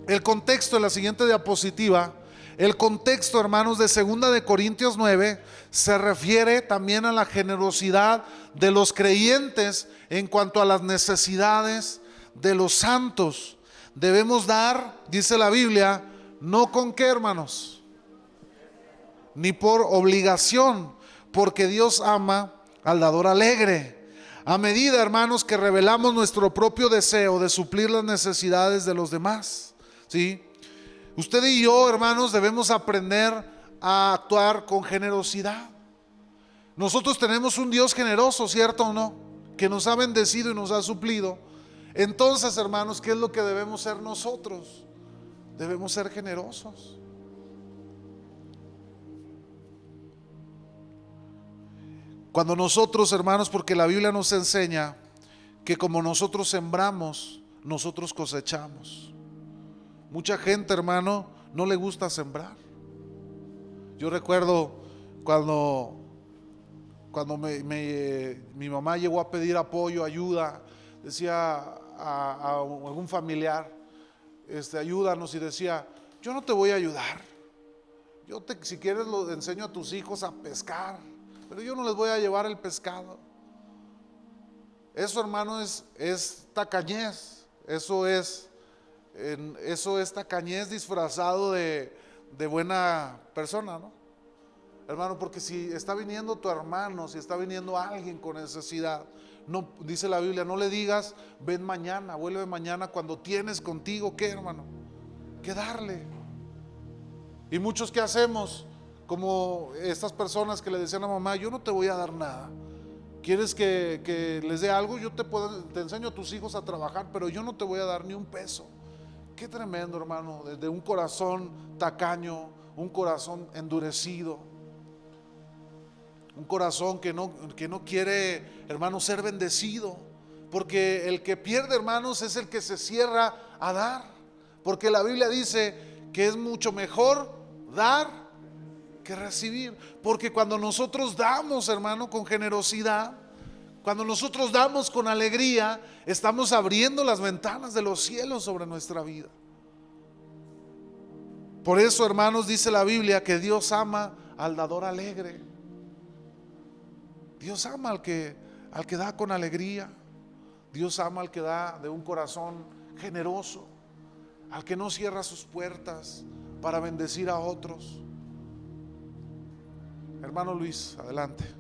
el contexto de la siguiente diapositiva, el contexto, hermanos, de 2 Corintios 9 se refiere también a la generosidad de los creyentes en cuanto a las necesidades de los santos. Debemos dar, dice la Biblia, no con qué, hermanos, ni por obligación, porque Dios ama al dador alegre. A medida, hermanos, que revelamos nuestro propio deseo de suplir las necesidades de los demás, ¿sí? Usted y yo, hermanos, debemos aprender a actuar con generosidad. Nosotros tenemos un Dios generoso, ¿cierto o no? Que nos ha bendecido y nos ha suplido. Entonces, hermanos, ¿qué es lo que debemos ser nosotros? Debemos ser generosos. Cuando nosotros, hermanos, porque la Biblia nos enseña que como nosotros sembramos, nosotros cosechamos. Mucha gente, hermano, no le gusta sembrar. Yo recuerdo cuando mi mamá llegó a pedir apoyo, ayuda, decía a algún familiar, ayúdanos, y decía, yo no te voy a ayudar. Si quieres lo enseño a tus hijos a pescar, pero yo no les voy a llevar el pescado. Eso, hermano, es tacañez. Eso es tacañez disfrazado de buena persona, ¿no? Hermano, porque si está viniendo tu hermano, si está viniendo alguien con necesidad, no, dice la Biblia, no le digas, ven mañana, vuelve mañana, cuando tienes contigo, ¿qué, hermano? ¿Qué darle? Y muchos, ¿qué hacemos? Como estas personas que le decían a mamá, yo no te voy a dar nada. ¿Quieres que les dé algo? Yo te enseño a tus hijos a trabajar, pero yo no te voy a dar ni un peso. Qué tremendo, hermano, desde un corazón tacaño, un corazón endurecido, un corazón que no quiere, hermano, ser bendecido. Porque el que pierde, hermanos, es el que se cierra a dar. Porque la Biblia dice que es mucho mejor dar que recibir. Porque cuando nosotros damos, hermano, con generosidad, cuando nosotros damos con alegría, estamos abriendo las ventanas de los cielos sobre nuestra vida. Por eso, hermanos, dice la Biblia que Dios ama al dador alegre. Dios ama al que da con alegría. Dios ama al que da de un corazón generoso, al que no cierra sus puertas para bendecir a otros. Hermano Luis, adelante.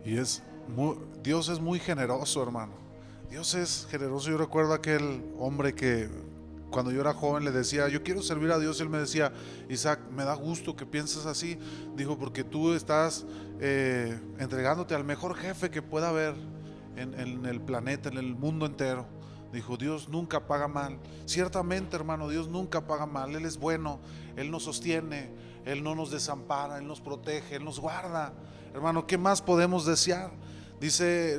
Y Dios es muy generoso, hermano. Dios es generoso. Yo recuerdo aquel hombre que cuando yo era joven le decía, yo quiero servir a Dios, y él me decía, Isaac, me da gusto que pienses así. Dijo, porque tú estás entregándote al mejor jefe que pueda haber en el planeta, en el mundo entero. Dijo, Dios nunca paga mal. Ciertamente, hermano, Dios nunca paga mal. Él es bueno, Él nos sostiene, Él no nos desampara, Él nos protege, Él nos guarda. Hermano, ¿qué más podemos desear? Dice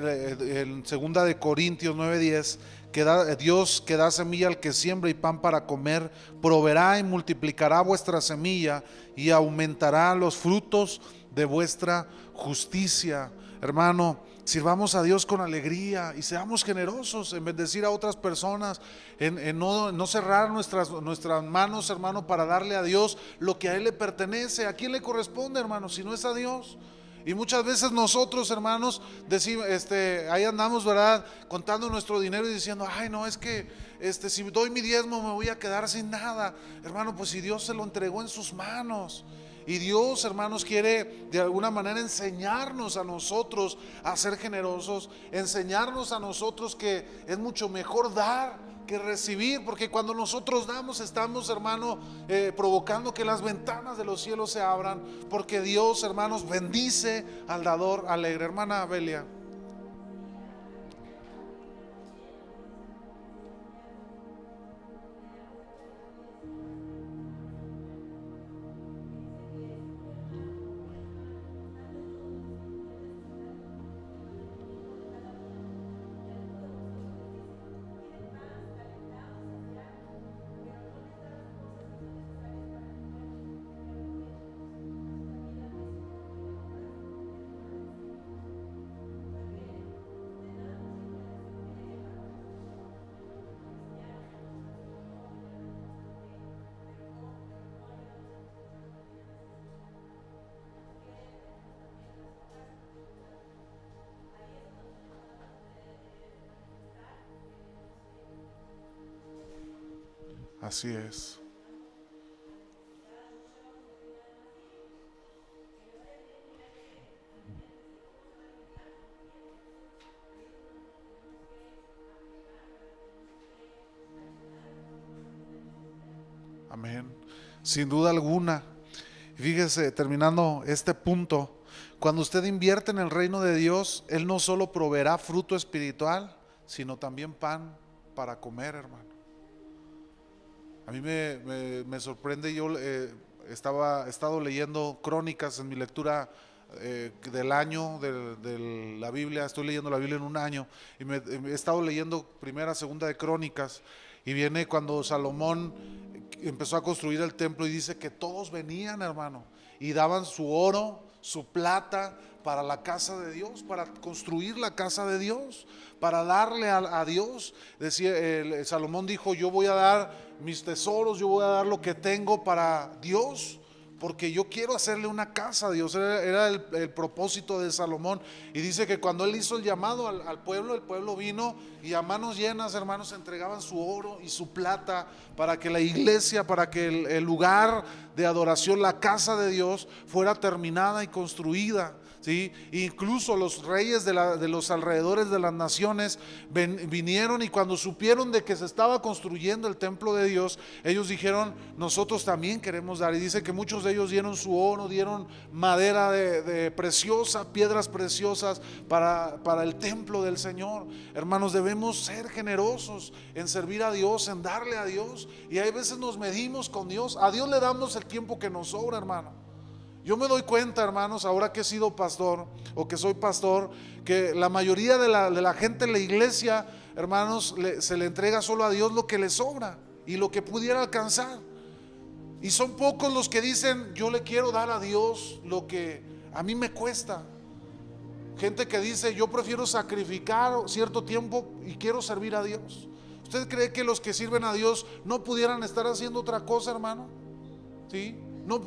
en 2 de Corintios 9:10 que Dios que da semilla al que siembra y pan para comer, proveerá y multiplicará vuestra semilla y aumentará los frutos de vuestra justicia. Hermano, sirvamos a Dios con alegría y seamos generosos en bendecir a otras personas, en no cerrar nuestras manos, hermano, para darle a Dios lo que a Él le pertenece. ¿A quién le corresponde, hermano, si no es a Dios? Y muchas veces nosotros, hermanos, decimos, ahí andamos, ¿verdad?, contando nuestro dinero y diciendo, ay, no, es que si doy mi diezmo me voy a quedar sin nada. Hermano, pues si Dios se lo entregó en sus manos. Y Dios, hermanos, quiere de alguna manera enseñarnos a nosotros a ser generosos, enseñarnos a nosotros que es mucho mejor dar que recibir, porque cuando nosotros damos estamos, hermano, provocando que las ventanas de los cielos se abran, porque Dios, hermanos, bendice al dador alegre. Hermana Belia. Así es. Amén. Sin duda alguna. Fíjese, terminando este punto, cuando usted invierte en el reino de Dios, Él no solo proveerá fruto espiritual, sino también pan para comer, hermano. A mí me sorprende. Yo he estado leyendo crónicas en mi lectura del año de la Biblia. Estoy leyendo la Biblia en un año y he estado leyendo primera, segunda de Crónicas, y viene cuando Salomón empezó a construir el templo y dice que todos venían, hermano, y daban su oro, su plata para la casa de Dios, para construir la casa de Dios, para darle a Dios. Decía, Salomón dijo, yo voy a dar mis tesoros, yo voy a dar lo que tengo para Dios, porque yo quiero hacerle una casa a Dios. Era el propósito de Salomón. Y dice que cuando él hizo el llamado al pueblo, el pueblo vino y a manos llenas, hermanos, entregaban su oro y su plata para que la iglesia, para que el lugar de adoración, la casa de Dios, fuera terminada y construida. ¿Sí? Incluso los reyes de los alrededores de las naciones vinieron, y cuando supieron de que se estaba construyendo el templo de Dios, ellos dijeron, nosotros también queremos dar. Y dice que muchos de ellos dieron su oro, dieron madera de preciosa, piedras preciosas para el templo del Señor. Hermanos, debemos ser generosos en servir a Dios, en darle a Dios. Y hay veces nos medimos con Dios. A Dios le damos el tiempo que nos sobra, hermano. Yo me doy cuenta, hermanos, ahora que he sido pastor o que soy pastor, que la mayoría de la gente en la iglesia, hermanos, se le entrega solo a Dios lo que le sobra y lo que pudiera alcanzar. Y son pocos los que dicen, yo le quiero dar a Dios lo que a mí me cuesta. Gente que dice, yo prefiero sacrificar cierto tiempo y quiero servir a Dios. ¿Usted cree que los que sirven a Dios no pudieran estar haciendo otra cosa, hermano? ¿Sí? No,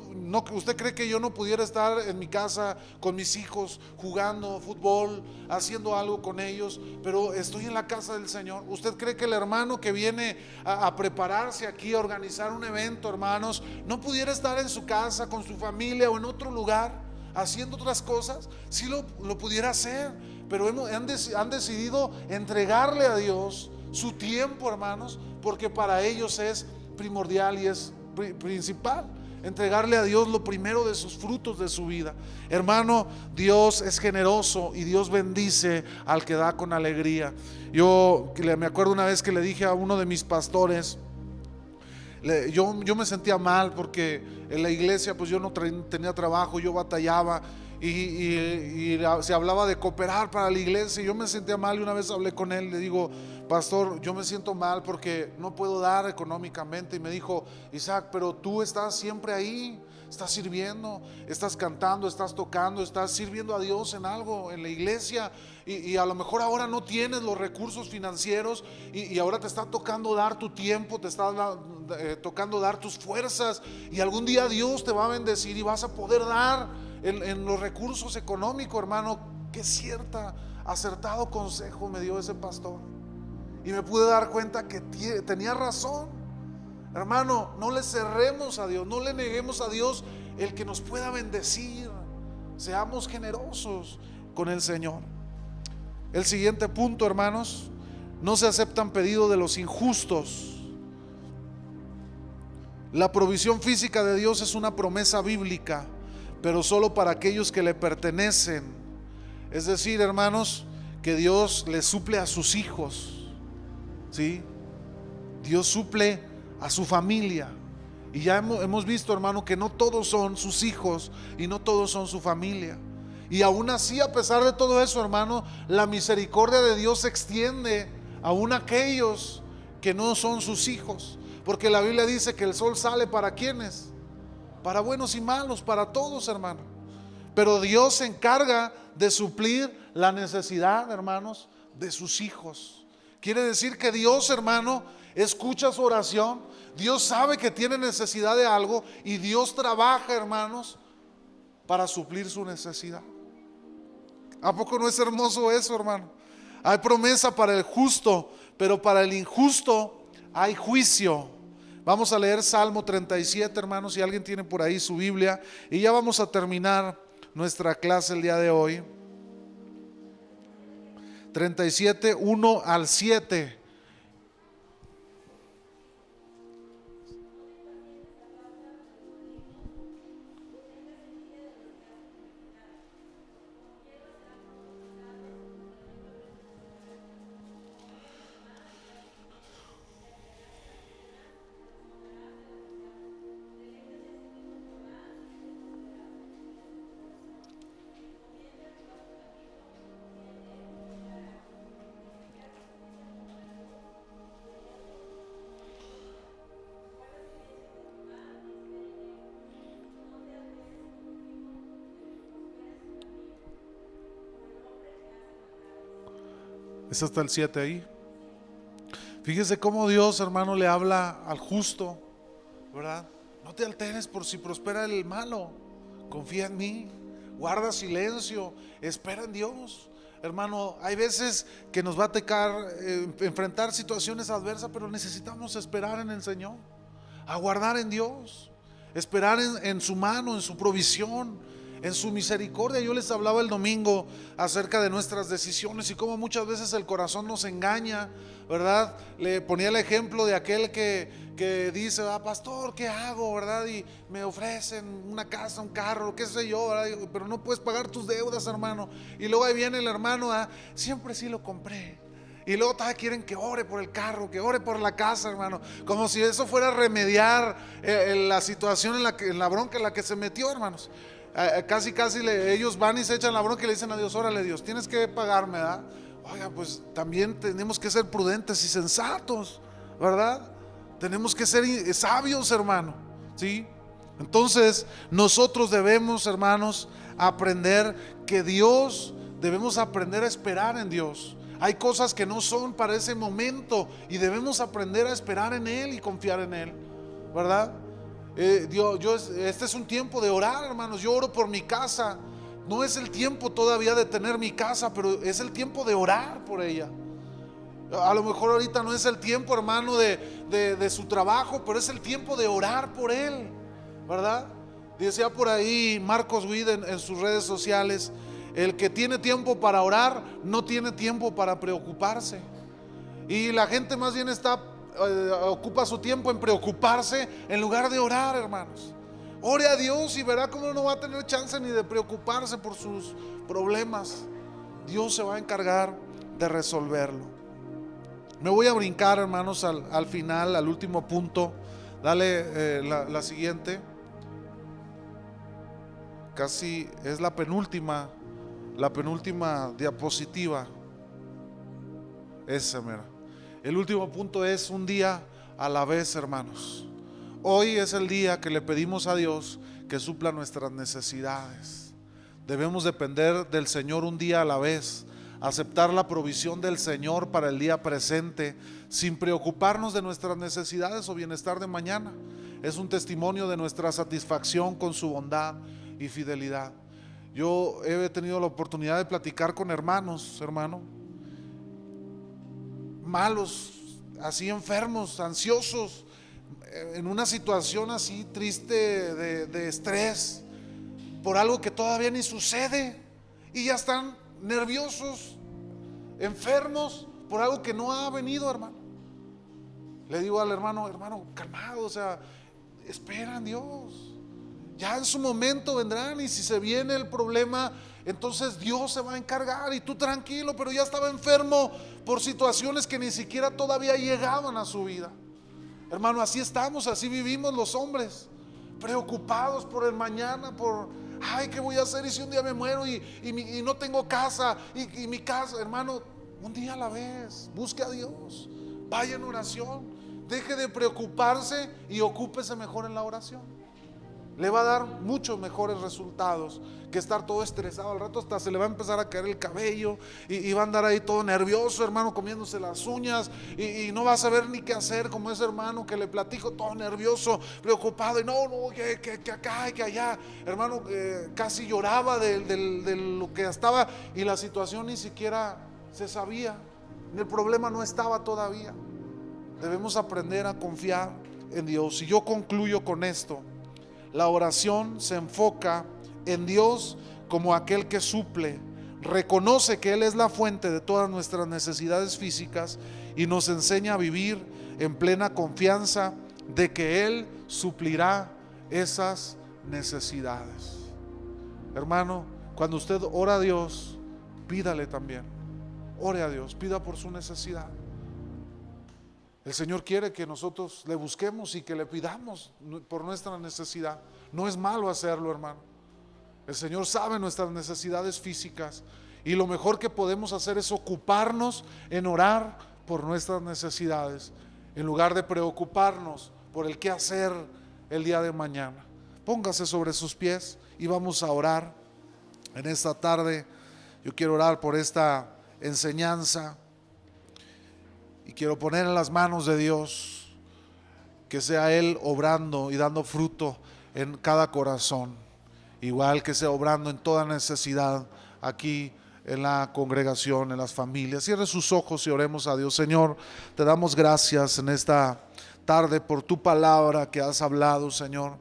¿usted cree que yo no pudiera estar en mi casa con mis hijos jugando fútbol, haciendo algo con ellos? Pero estoy en la casa del Señor. ¿Usted cree que el hermano que viene a prepararse aquí, a organizar un evento, hermanos, no pudiera estar en su casa con su familia o en otro lugar haciendo otras cosas, sí lo pudiera hacer, pero han decidido entregarle a Dios su tiempo, hermanos, porque para ellos es primordial y es principal. Entregarle a Dios lo primero de sus frutos de su vida. Hermano, Dios es generoso y Dios bendice al que da con alegría. Yo me acuerdo una vez que le dije a uno de mis pastores, yo me sentía mal porque en la iglesia pues yo no tenía trabajo, yo batallaba y se hablaba de cooperar para la iglesia y yo me sentía mal. Y una vez hablé con él, le digo: pastor, yo me siento mal porque no puedo dar económicamente. Y me dijo: Isaac, pero tú estás siempre ahí, estás sirviendo, estás cantando, estás tocando, estás sirviendo a Dios en algo en la iglesia, y a lo mejor ahora no tienes los recursos financieros y ahora te está tocando dar tu tiempo, te está tocando dar tus fuerzas, y algún día Dios te va a bendecir y vas a poder dar en los recursos económicos. Hermano, qué acertado consejo me dio ese pastor, y me pude dar cuenta que tenía razón. Hermano, no le cerremos a Dios, no le neguemos a Dios el que nos pueda bendecir. Seamos generosos con el Señor. El siguiente punto, hermanos: no se aceptan pedidos de los injustos. La provisión física de Dios es una promesa bíblica, pero solo para aquellos que le pertenecen. Es decir, hermanos, que Dios le suple a sus hijos, ¿sí? Dios suple a su familia. Y ya hemos visto, hermano, que no todos son sus hijos y no todos son su familia. Y aún así, a pesar de todo eso, hermano, la misericordia de Dios se extiende aún a aquellos que no son sus hijos. Porque la Biblia dice que el sol sale para ¿quiénes? Para buenos y malos, para todos, hermano. Pero Dios se encarga de suplir la necesidad, hermanos, de sus hijos. Quiere decir que Dios, hermano, escucha su oración. Dios sabe que tiene necesidad de algo y Dios trabaja, hermanos, para suplir su necesidad. ¿A poco no es hermoso eso, hermano? Hay promesa para el justo, pero para el injusto hay juicio. Vamos a leer Salmo 37, hermanos, si alguien tiene por ahí su Biblia, y ya vamos a terminar nuestra clase el día de hoy. 37, 1 al 7. Es hasta el 7 ahí. Fíjese cómo Dios, hermano, le habla al justo, ¿verdad? No te alteres por si prospera el malo. Confía en mí, guarda silencio, espera en Dios. Hermano, hay veces que nos va a tocar enfrentar situaciones adversas, pero necesitamos esperar en el Señor, aguardar en Dios, esperar en su mano, en su provisión, en su misericordia. Yo les hablaba el domingo acerca de nuestras decisiones y cómo muchas veces el corazón nos engaña, ¿verdad? Le ponía el ejemplo de aquel que dice: pastor, ¿qué hago? ¿Verdad? Y me ofrecen una casa, un carro, qué sé yo, ¿verdad? Pero no puedes pagar tus deudas, hermano. Y luego ahí viene el hermano: siempre sí lo compré. Y luego todavía quieren que ore por el carro, que ore por la casa, hermano, como si eso fuera a remediar la situación en la bronca en la que se metió, hermanos. Casi ellos van y se echan la bronca y le dicen a Dios: órale, Dios, tienes que pagarme, ¿verdad? Oiga, pues también tenemos que ser prudentes y sensatos, ¿verdad? Tenemos que ser sabios, hermano, ¿sí? Entonces nosotros debemos, hermanos, aprender que Dios, debemos aprender a esperar en Dios. Hay cosas que no son para ese momento y debemos aprender a esperar en Él y confiar en Él, ¿verdad? Este es un tiempo de orar, hermanos. Yo oro por mi casa. No es el tiempo todavía de tener mi casa, pero es el tiempo de orar por ella. A lo mejor ahorita no es el tiempo, hermano, de su trabajo, pero es el tiempo de orar por él, ¿verdad? Decía por ahí Marcos Witt en sus redes sociales: el que tiene tiempo para orar no tiene tiempo para preocuparse. Y la gente más bien ocupa su tiempo en preocuparse en lugar de orar, hermanos. Ore a Dios y verá cómo no va a tener chance ni de preocuparse por sus problemas. Dios se va a encargar de resolverlo. Me voy a brincar, hermanos, al final, al último punto. Dale la siguiente. Casi es la penúltima diapositiva. Esa, mira. El último punto es un día a la vez, hermanos. Hoy es el día que le pedimos a Dios que supla nuestras necesidades. Debemos depender del Señor un día a la vez, aceptar la provisión del Señor para el día presente, sin preocuparnos de nuestras necesidades o bienestar de mañana. Es un testimonio de nuestra satisfacción con su bondad y fidelidad. Yo he tenido la oportunidad de platicar con hermanos, malos, así enfermos, ansiosos, en una situación así triste de estrés, por algo que todavía ni sucede, y ya están nerviosos, enfermos, por algo que no ha venido, hermano. Le digo al hermano, calmado, o sea, espera en Dios. Ya en su momento vendrán, y si se viene el problema, entonces Dios se va a encargar, y tú tranquilo. Pero ya estaba enfermo por situaciones que ni siquiera todavía llegaban a su vida. Hermano, así estamos, así vivimos los hombres, preocupados por el mañana, por, ay, ¿qué voy a hacer? Y si un día me muero y no tengo casa, y mi casa, hermano, un día a la vez. Busque a Dios, vaya en oración, deje de preocuparse y ocúpese mejor en la oración. Le va a dar muchos mejores resultados que estar todo estresado. Al rato hasta se le va a empezar a caer el cabello, y va a andar ahí todo nervioso, hermano, comiéndose las uñas, y no va a saber ni qué hacer, como ese hermano que le platico, todo nervioso, preocupado, y no, que acá y que allá, hermano, casi lloraba de lo que estaba, y la situación ni siquiera se sabía, el problema no estaba todavía. Debemos aprender a confiar en Dios. Y yo concluyo con esto: la oración se enfoca en Dios como aquel que suple, reconoce que Él es la fuente de todas nuestras necesidades físicas, y nos enseña a vivir en plena confianza de que Él suplirá esas necesidades. Hermano, cuando usted ora a Dios, pídale también. Ore a Dios, pida por su necesidad. El Señor quiere que nosotros le busquemos y que le pidamos por nuestra necesidad. No es malo hacerlo, hermano. El Señor sabe nuestras necesidades físicas, y lo mejor que podemos hacer es ocuparnos en orar por nuestras necesidades, en lugar de preocuparnos por el qué hacer el día de mañana. Póngase sobre sus pies y vamos a orar en esta tarde. Yo quiero orar por esta enseñanza, y quiero poner en las manos de Dios que sea Él obrando y dando fruto en cada corazón, igual que sea obrando en toda necesidad aquí en la congregación, en las familias. Cierre sus ojos y oremos a Dios. Señor, te damos gracias en esta tarde por tu palabra que has hablado, Señor.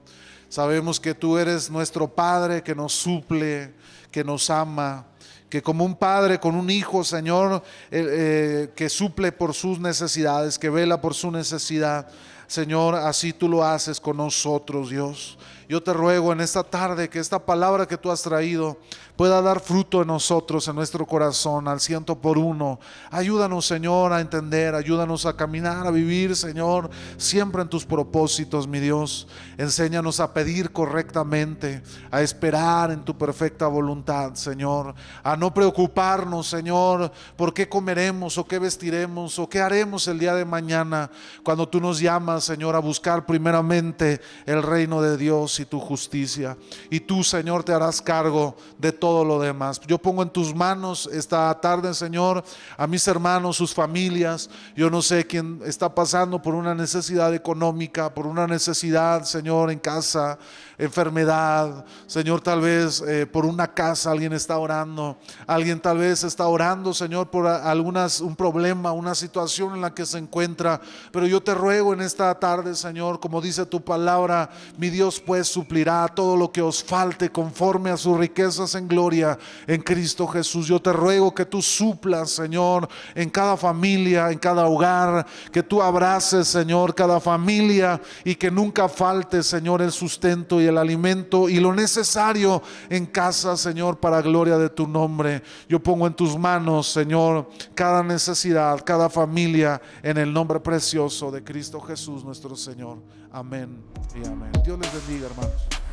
Sabemos que tú eres nuestro Padre, que nos suple, que nos ama, que como un padre con un hijo, Señor, que suple por sus necesidades, que vela por su necesidad, Señor, así tú lo haces con nosotros, Dios. Yo te ruego en esta tarde que esta palabra que tú has traído pueda dar fruto en nosotros, en nuestro corazón, al 100%. Ayúdanos, Señor, a entender, ayúdanos a caminar, a vivir, Señor, siempre en tus propósitos, mi Dios. Enséñanos a pedir correctamente, a esperar en tu perfecta voluntad, Señor, a no preocuparnos, Señor, por qué comeremos o qué vestiremos o qué haremos el día de mañana, cuando tú nos llamas, Señor, a buscar primeramente el reino de Dios y tu justicia, y tú, Señor, te harás cargo de todo lo demás. Yo pongo en tus manos esta tarde, Señor, a mis hermanos, sus familias. Yo no sé quién está pasando por una necesidad económica, por una necesidad, Señor, en casa, enfermedad, Señor, tal vez por una casa alguien está orando, alguien tal vez está orando, Señor, por un problema, una situación en la que se encuentra. Pero yo te ruego en esta tarde, Señor, como dice tu palabra, mi Dios, pues les suplirá todo lo que os falte conforme a sus riquezas en gloria en Cristo Jesús. Yo te ruego que tú suplas, Señor, en cada familia, en cada hogar, que tú abraces, Señor, cada familia y que nunca falte, Señor, el sustento y el alimento y lo necesario en casa, Señor, para gloria de tu nombre. Yo pongo en tus manos, Señor, cada necesidad, cada familia, en el nombre precioso de Cristo Jesús nuestro Señor. Amén y amén. Dios les bendiga, hermanos.